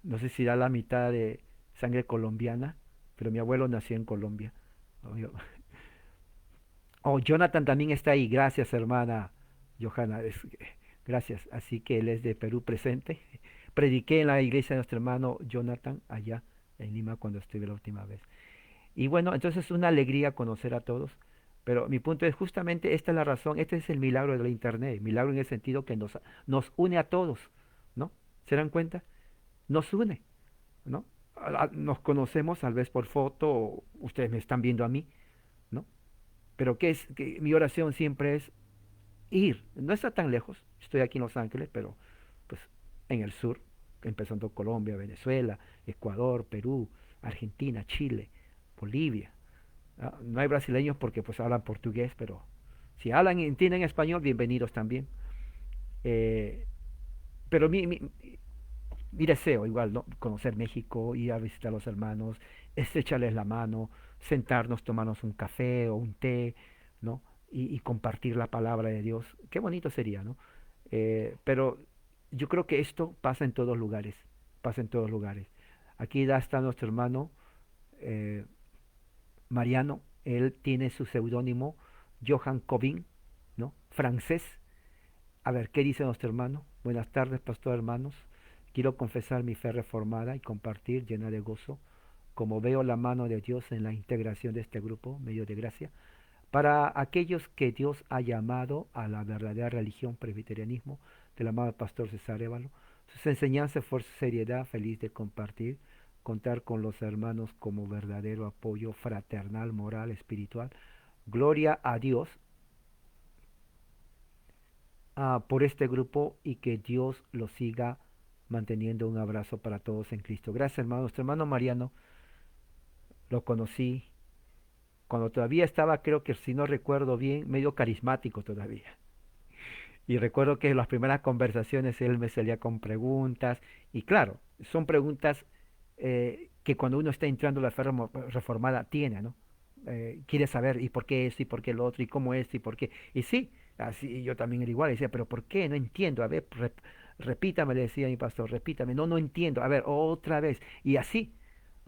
Speaker 1: no sé si da la mitad de sangre colombiana, pero mi abuelo nació en Colombia. Obvio. Oh, Jonathan también está ahí, gracias hermana Johanna, gracias. Así que él es de Perú presente. Prediqué en la iglesia de nuestro hermano Jonathan allá en Lima cuando estuve la última vez. Y bueno, entonces es una alegría conocer a todos. Pero mi punto es justamente esta es la razón, este es el milagro de la internet, milagro en el sentido que nos une a todos, ¿no? ¿Se dan cuenta? Nos une, ¿no? Nos conocemos tal vez por foto, o ustedes me están viendo a mí, ¿no? Pero que mi oración siempre es ir, no está tan lejos, estoy aquí en Los Ángeles, pero pues en el sur, empezando Colombia, Venezuela, Ecuador, Perú, Argentina, Chile, Bolivia. No hay brasileños porque pues hablan portugués, pero si hablan y entienden español, bienvenidos también. Eh, pero mi deseo igual, ¿no? Conocer México, ir a visitar a los hermanos, estrecharles la mano, sentarnos, tomarnos un café o un té, ¿no? Y compartir la palabra de Dios. Qué bonito sería, ¿no? Pero yo creo que esto pasa en todos lugares, pasa en todos lugares. Aquí ya está nuestro hermano eh, Mariano, él tiene su seudónimo Johan Cobin, ¿no? Francés. A ver, ¿qué dice nuestro hermano? Buenas tardes, pastor hermanos. Quiero confesar mi fe reformada y compartir llena de gozo, como veo la mano de Dios en la integración de este grupo, medio de gracia, para aquellos que Dios ha llamado a la verdadera religión presbiterianismo del amado pastor César Évalo. Sus enseñanzas, fuerza, seriedad, feliz de compartir, contar con los hermanos como verdadero apoyo fraternal, moral, espiritual. Gloria a Dios por este grupo y que Dios lo siga manteniendo. Un abrazo para todos en Cristo. Gracias, hermano. Nuestro hermano Mariano lo conocí cuando todavía estaba, creo que si no recuerdo bien, medio carismático todavía. Y recuerdo que en las primeras conversaciones él me salía con preguntas, y claro, son preguntas que cuando uno está entrando a la fe reformada tiene, ¿no? Quiere saber, ¿y por qué esto, y por qué lo otro, y cómo esto, y por qué? Y sí, así yo también era igual, decía, pero ¿por qué? No entiendo, a ver, repítame, le decía mi pastor, repítame, no, no entiendo, a ver, otra vez, y así,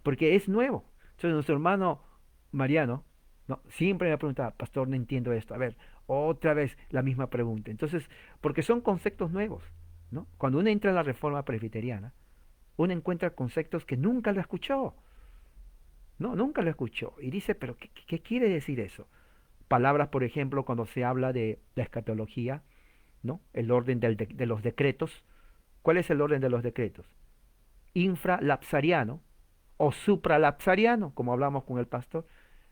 Speaker 1: porque es nuevo. Entonces nuestro hermano Mariano, no, siempre me preguntaba, pastor, no entiendo esto. A ver, otra vez la misma pregunta. Entonces, porque son conceptos nuevos, ¿no? Cuando uno entra en la reforma presbiteriana, uno encuentra conceptos que nunca lo escuchó, ¿no? Nunca lo escuchó. Y dice, pero ¿qué quiere decir eso? Palabras, por ejemplo, cuando se habla de la escatología, ¿no? El orden de los decretos. ¿Cuál es el orden de los decretos? Infralapsariano o supralapsariano, como hablamos con el pastor.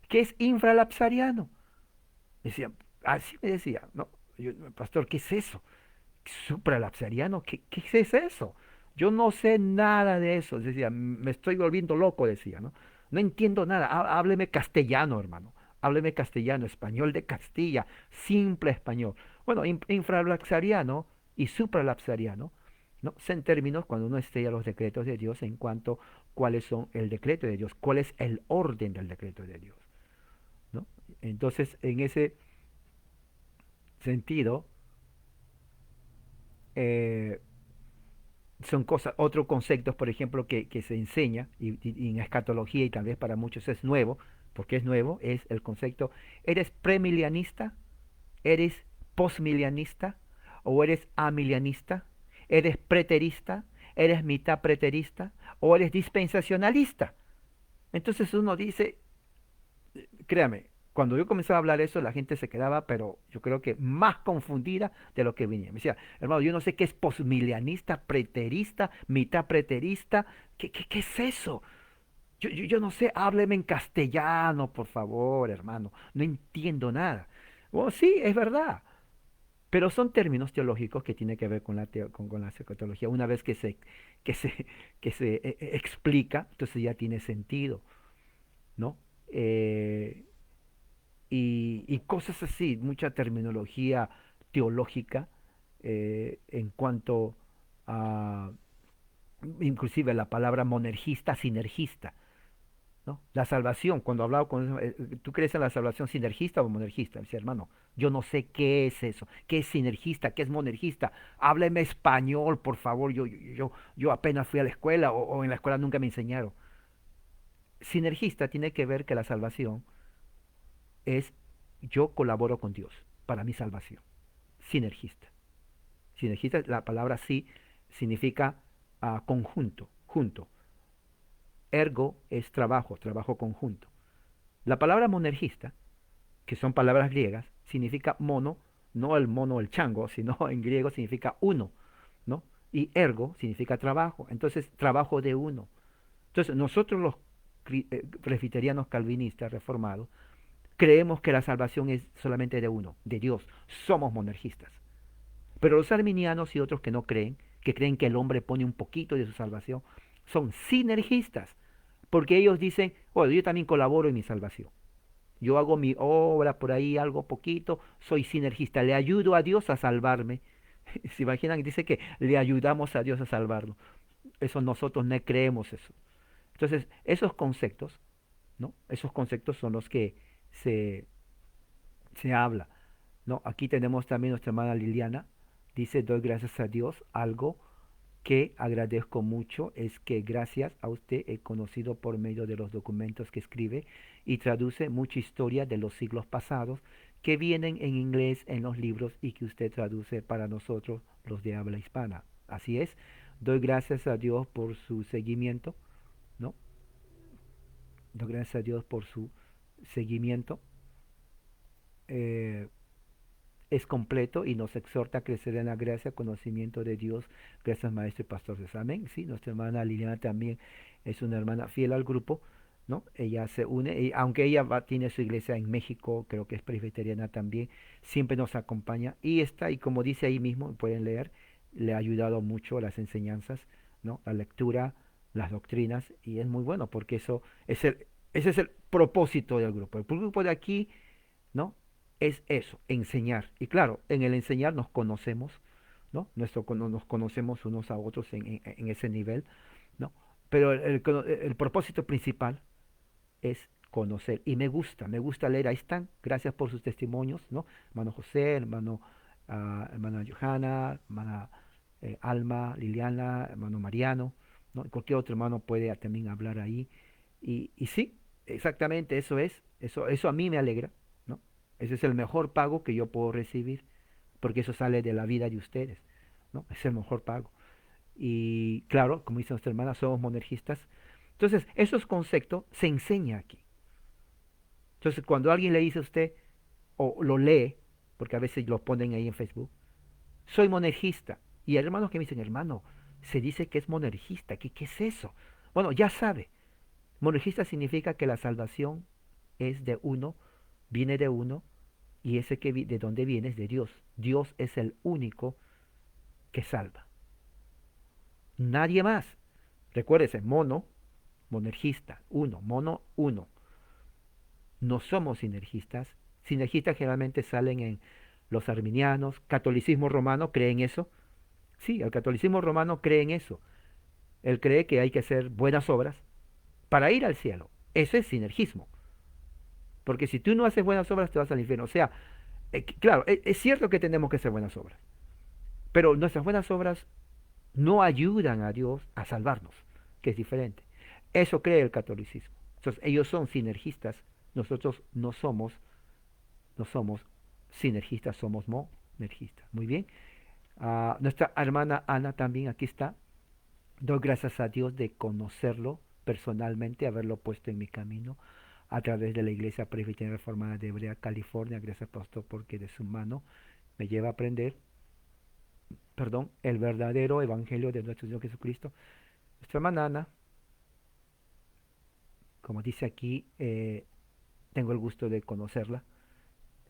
Speaker 1: ¿Qué es infralapsariano? Decía, así me decía, no, pastor, ¿qué es eso? Supralapsariano, ¿qué es eso? Yo no sé nada de eso, decía, me estoy volviendo loco, decía, ¿no? No entiendo nada. Hábleme castellano, hermano. Hábleme castellano, español de Castilla, simple español. Bueno, infralapsariano y supralapsariano, ¿no? Son términos cuando uno estudia los decretos de Dios en cuanto cuáles son el decreto de Dios, cuál es el orden del decreto de Dios, ¿no? Entonces, en ese sentido, eh, son cosas, otros conceptos, por ejemplo, que se enseña y en escatología y tal vez para muchos es nuevo, porque es nuevo, es el concepto, ¿eres premilianista? ¿Eres postmilianista? ¿O eres amilianista? ¿Eres preterista? ¿Eres mitad preterista? ¿O eres dispensacionalista? Entonces uno dice, créame, cuando yo comenzaba a hablar eso, la gente se quedaba, pero yo creo que más confundida de lo que venía. Me decía, hermano, yo no sé qué es posmilianista, preterista, mitad preterista. ¿Qué es eso? Yo no sé, hábleme en castellano, por favor, hermano. No entiendo nada. Bueno, sí, es verdad. Pero son términos teológicos que tienen que ver con con la psicotología. Una vez que se, que se explica, entonces ya tiene sentido, ¿no? Eh, y cosas así, mucha terminología teológica en cuanto a inclusive la palabra monergista, sinergista, ¿no? La salvación, cuando hablaba con ¿tú crees en la salvación sinergista o monergista? Dice, hermano, yo no sé qué es eso, qué es sinergista, qué es monergista. Hábleme español, por favor. Yo apenas fui a la escuela o en la escuela nunca me enseñaron. Sinergista tiene que ver que la salvación es yo colaboro con Dios para mi salvación. Sinergista. Sinergista, la palabra sí significa conjunto, junto. Ergo es trabajo, trabajo conjunto. La palabra monergista, que son palabras griegas, significa mono, no el mono, el chango, sino en griego significa uno, ¿no? Y ergo significa trabajo, entonces trabajo de uno. Entonces nosotros los presbiterianos calvinistas reformados creemos que la salvación es solamente de uno, de Dios. Somos monergistas. Pero los arminianos y otros que no creen, que creen que el hombre pone un poquito de su salvación, son sinergistas, porque ellos dicen, bueno, yo también colaboro en mi salvación. Yo hago mi obra por ahí, algo poquito, soy sinergista, le ayudo a Dios a salvarme. ¿Se imaginan? Dice que le ayudamos a Dios a salvarlo. Eso nosotros no creemos eso. Entonces, esos conceptos, ¿no? Esos conceptos son los que se, se habla, ¿no? Aquí tenemos también nuestra hermana Liliana, dice, doy gracias a Dios, algo que agradezco mucho es que gracias a usted he conocido por medio de los documentos que escribe y traduce mucha historia de los siglos pasados que vienen en inglés en los libros y que usted traduce para nosotros los de habla hispana. Así es, doy gracias a Dios por su seguimiento, ¿no? Doy gracias a Dios por su seguimiento. Eh, es completo y nos exhorta a crecer en la gracia, conocimiento de Dios. Gracias, maestro y pastor Jesús. Amén. Sí, nuestra hermana Liliana también es una hermana fiel al grupo, ¿no? Ella se une, y aunque ella tiene su iglesia en México, creo que es presbiteriana también, siempre nos acompaña y está, y como dice ahí mismo, pueden leer, le ha ayudado mucho las enseñanzas, ¿no? La lectura, las doctrinas, y es muy bueno porque eso es ese es el propósito del grupo. El grupo de aquí, ¿no? Es eso, enseñar. Y claro, en el enseñar nos conocemos, ¿no? Nos conocemos unos a otros en ese nivel, ¿no? Pero el propósito principal es conocer. Y me gusta leer. Ahí están, gracias por sus testimonios, ¿no? Hermano José, hermana Johanna, hermana Alma, Liliana, hermano Mariano, ¿no? Cualquier otro hermano puede también hablar ahí. Y sí, exactamente, eso es. Eso a mí me alegra, ¿no? Ese es el mejor pago que yo puedo recibir, porque eso sale de la vida de ustedes, ¿no? Es el mejor pago. Y claro, como dice nuestra hermana, somos monergistas. Entonces, esos conceptos se enseña aquí. Entonces, cuando alguien le dice a usted, o lo lee, porque a veces lo ponen ahí en Facebook, soy monergista. Y hay hermanos que me dicen, hermano, se dice que es monergista, ¿qué es eso? Bueno, ya sabe, monergista significa que la salvación es de uno, viene de uno, y ese de dónde viene es de Dios. Dios es el único que salva. Nadie más. Recuérdese, mono, monergista, uno, mono, uno. No somos sinergistas. Sinergistas generalmente salen en los arminianos, catolicismo romano cree en eso. Sí, el catolicismo romano cree en eso. Él cree que hay que hacer buenas obras para ir al cielo. Eso es sinergismo. Porque si tú no haces buenas obras, te vas al infierno. O sea, claro, es cierto que tenemos que hacer buenas obras, pero nuestras buenas obras no ayudan a Dios a salvarnos, que es diferente. Eso cree el catolicismo. Entonces, ellos son sinergistas, nosotros no somos sinergistas, somos monergistas. Muy bien. Nuestra hermana Ana también aquí está. Doy gracias a Dios de conocerlo personalmente, haberlo puesto en mi camino a través de la Iglesia Presbiteriana Reformada de Hebrea, California. Gracias, pastor, porque de su mano me lleva a aprender, el verdadero evangelio de nuestro Señor Jesucristo. Nuestra hermana Ana, como dice aquí, tengo el gusto de conocerla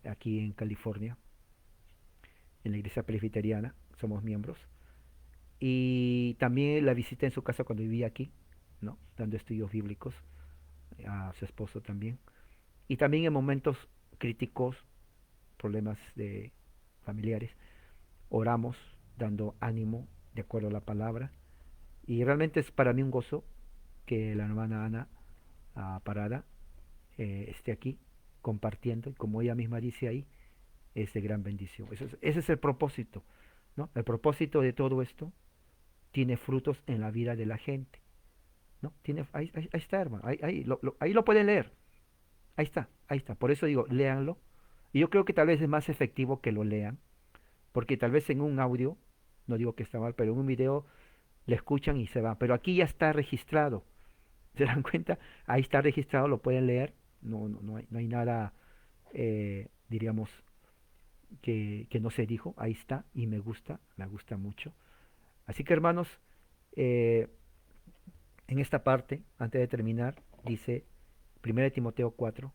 Speaker 1: aquí en California, en la Iglesia Presbiteriana, somos miembros. Y también la visité en su casa cuando vivía aquí, ¿no? Dando estudios bíblicos, a su esposo también. Y también en momentos críticos, problemas de familiares, oramos dando ánimo de acuerdo a la palabra. Y realmente es para mí un gozo que la hermana Ana Parada esté aquí compartiendo, y como ella misma dice ahí, es de gran bendición. Ese es el propósito, ¿no? El propósito de todo esto tiene frutos en la vida de la gente, ¿no? Ahí está, hermano, ahí lo pueden leer. Ahí está. Por eso digo, léanlo. Y yo creo que tal vez es más efectivo que lo lean, porque tal vez en un audio, no digo que está mal, pero en un video le escuchan y se va. Pero aquí ya está registrado. ¿Se dan cuenta? Ahí está registrado, lo pueden leer. No hay nada, diríamos, que no se dijo. Ahí está y me gusta mucho. Así que hermanos, eh, en esta parte, antes de terminar, dice 1 Timoteo 4.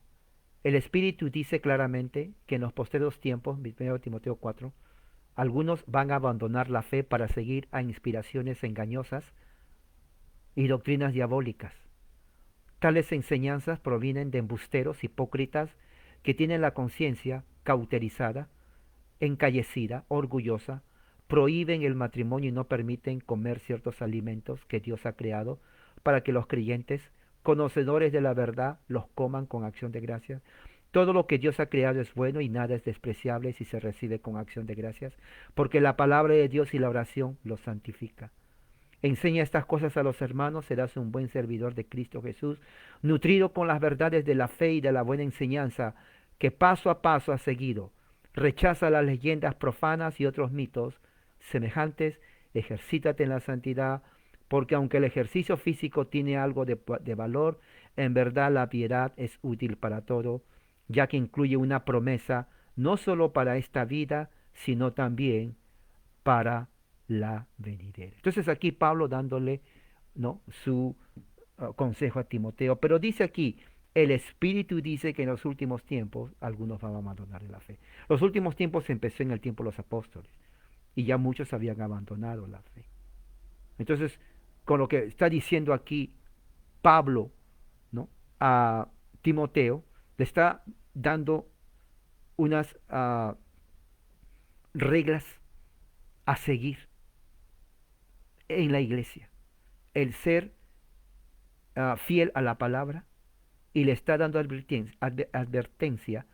Speaker 1: El Espíritu dice claramente que en los postreros tiempos, 1 Timoteo 4, algunos van a abandonar la fe para seguir a inspiraciones engañosas y doctrinas diabólicas. Tales enseñanzas provienen de embusteros hipócritas que tienen la conciencia cauterizada, encallecida, orgullosa, prohíben el matrimonio y no permiten comer ciertos alimentos que Dios ha creado para que los creyentes, conocedores de la verdad, los coman con acción de gracias. Todo lo que Dios ha creado es bueno y nada es despreciable si se recibe con acción de gracias, porque la palabra de Dios y la oración los santifica. Enseña estas cosas a los hermanos, serás un buen servidor de Cristo Jesús, nutrido con las verdades de la fe y de la buena enseñanza que paso a paso has seguido. Rechaza las leyendas profanas y otros mitos semejantes, ejercítate en la santidad, porque aunque el ejercicio físico tiene algo de valor, en verdad la piedad es útil para todo, ya que incluye una promesa no solo para esta vida, sino también para la venidera. Entonces aquí Pablo dándole, ¿no?, su consejo a Timoteo, pero dice aquí, el Espíritu dice que en los últimos tiempos algunos van a abandonar la fe. Los últimos tiempos empezó en el tiempo de los apóstoles y ya muchos habían abandonado la fe. Entonces, con lo que está diciendo aquí Pablo, ¿no?, a Timoteo, le está dando unas reglas a seguir en la iglesia. El ser fiel a la palabra, y le está dando advertencia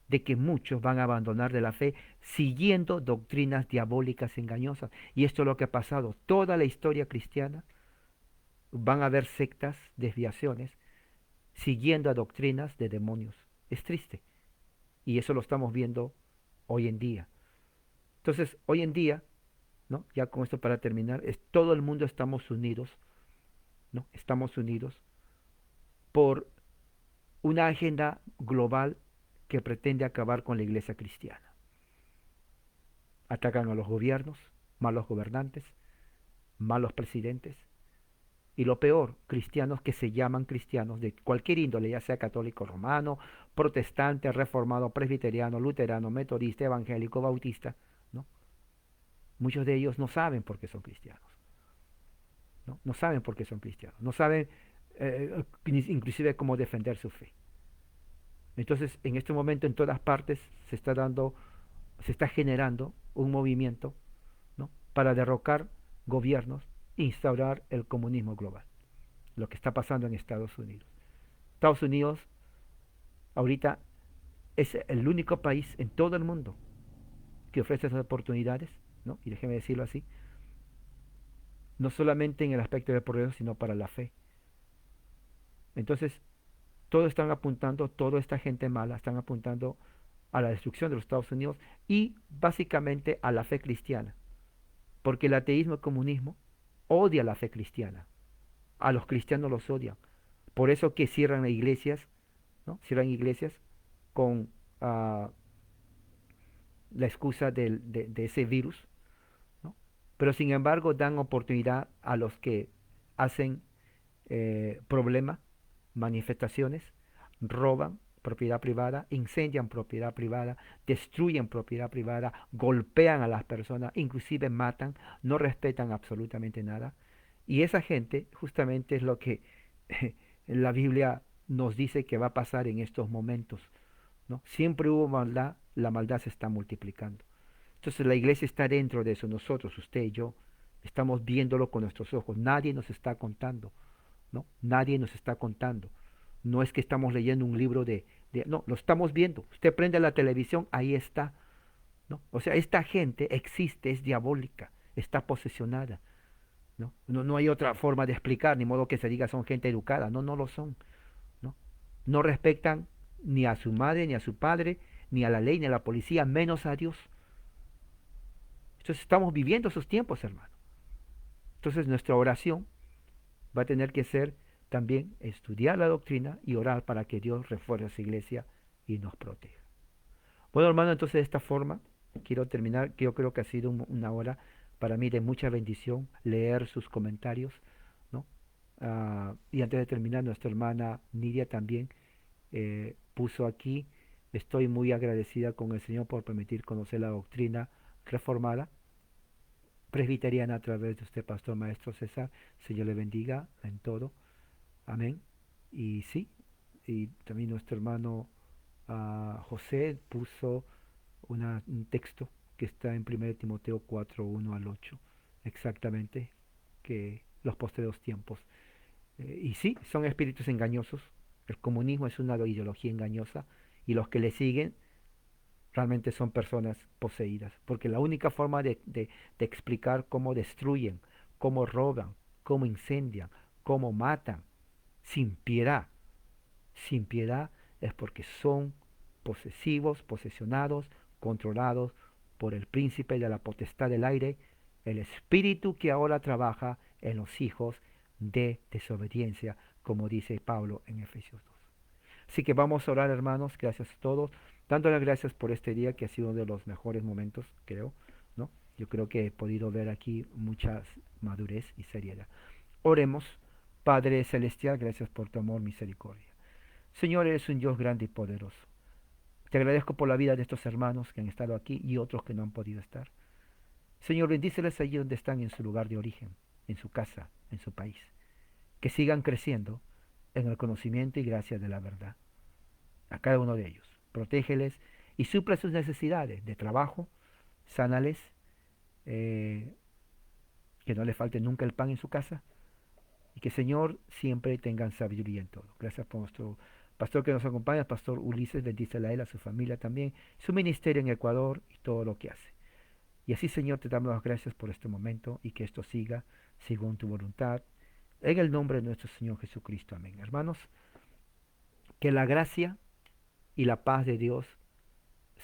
Speaker 1: de que muchos van a abandonar de la fe siguiendo doctrinas diabólicas engañosas. Y esto es lo que ha pasado. Toda la historia cristiana van a haber sectas, desviaciones, siguiendo a doctrinas de demonios. Es triste. Y eso lo estamos viendo hoy en día. Entonces, hoy en día, ¿no?, ya con esto para terminar, todo el mundo estamos unidos, ¿no? Estamos unidos por una agenda global que pretende acabar con la iglesia cristiana. Atacan a los gobiernos, malos gobernantes, malos presidentes, y lo peor, cristianos que se llaman cristianos de cualquier índole, ya sea católico romano, protestante, reformado, presbiteriano, luterano, metodista, evangélico, bautista, ¿no? Muchos de ellos no saben por qué son cristianos, ¿no? No saben por qué son cristianos, no saben inclusive cómo defender su fe. Entonces, en este momento en todas partes se está generando un movimiento, ¿no?, para derrocar gobiernos, instaurar el comunismo global, lo que está pasando en Estados Unidos. Estados Unidos ahorita es el único país en todo el mundo que ofrece esas oportunidades, ¿no? Y déjeme decirlo así, no solamente en el aspecto del progreso, sino para la fe. Entonces, todos están apuntando, toda esta gente mala están apuntando a la destrucción de los Estados Unidos y básicamente a la fe cristiana, porque el ateísmo y el comunismo odia la fe cristiana, a los cristianos los odian, por eso que cierran iglesias, ¿no? Cierran iglesias con uh, la excusa de ese virus, ¿no? Pero sin embargo dan oportunidad a los que hacen problemas, manifestaciones, roban propiedad privada, incendian propiedad privada, destruyen propiedad privada, golpean a las personas, inclusive matan, no respetan absolutamente nada. Y esa gente justamente es lo que la Biblia nos dice que va a pasar en estos momentos, ¿no? Siempre hubo maldad, la maldad se está multiplicando. Entonces la iglesia está dentro de eso, nosotros, usted y yo, estamos viéndolo con nuestros ojos, nadie nos está contando, ¿no? Nadie nos está contando. No es que estamos leyendo un libro no, lo estamos viendo. Usted prende la televisión, ahí está, ¿no? O sea, esta gente existe, es diabólica, está posesionada, ¿no? No hay otra forma de explicar, ni modo que se diga son gente educada, no, no lo son, ¿no? No respetan ni a su madre, ni a su padre, ni a la ley, ni a la policía, menos a Dios. Entonces estamos viviendo esos tiempos, hermano. Entonces nuestra oración va a tener que ser también estudiar la doctrina y orar para que Dios refuerce su iglesia y nos proteja. Bueno, hermano, entonces de esta forma quiero terminar, que yo creo que ha sido una hora para mí de mucha bendición leer sus comentarios, ¿no? Y antes de terminar, nuestra hermana Nidia también puso aquí: estoy muy agradecida con el Señor por permitir conocer la doctrina reformada presbiteriana a través de usted, pastor maestro César. Señor le bendiga en todo. Amén. Y sí, y también nuestro hermano José puso un texto que está en 1 Timoteo 4, 1 al 8, exactamente, que los postreros tiempos. Y sí, son espíritus engañosos. El comunismo es una ideología engañosa y los que le siguen realmente son personas poseídas, porque la única forma de explicar cómo destruyen, cómo roban, cómo incendian, cómo matan, sin piedad, es porque son posesivos, posesionados, controlados por el príncipe de la potestad del aire, el espíritu que ahora trabaja en los hijos de desobediencia, como dice Pablo en Efesios 2. Así que vamos a orar, hermanos, gracias a todos, dándole gracias por este día que ha sido uno de los mejores momentos, creo, ¿no? Yo creo que he podido ver aquí mucha madurez y seriedad. Oremos. Padre Celestial, gracias por tu amor, misericordia. Señor, eres un Dios grande y poderoso. Te agradezco por la vida de estos hermanos que han estado aquí y otros que no han podido estar. Señor, bendíceles allí donde están, en su lugar de origen, en su casa, en su país. Que sigan creciendo en el conocimiento y gracia de la verdad. A cada uno de ellos. Protégeles y suple sus necesidades de trabajo, sánales, que no les falte nunca el pan en su casa, y que, Señor, siempre tengan sabiduría en todo. Gracias por nuestro pastor que nos acompaña, pastor Ulises, bendícela a él, a su familia también, su ministerio en Ecuador y todo lo que hace. Y así, Señor, te damos las gracias por este momento y que esto siga según tu voluntad, en el nombre de nuestro Señor Jesucristo. Amén. Hermanos, que la gracia y la paz de Dios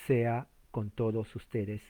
Speaker 1: sea con todos ustedes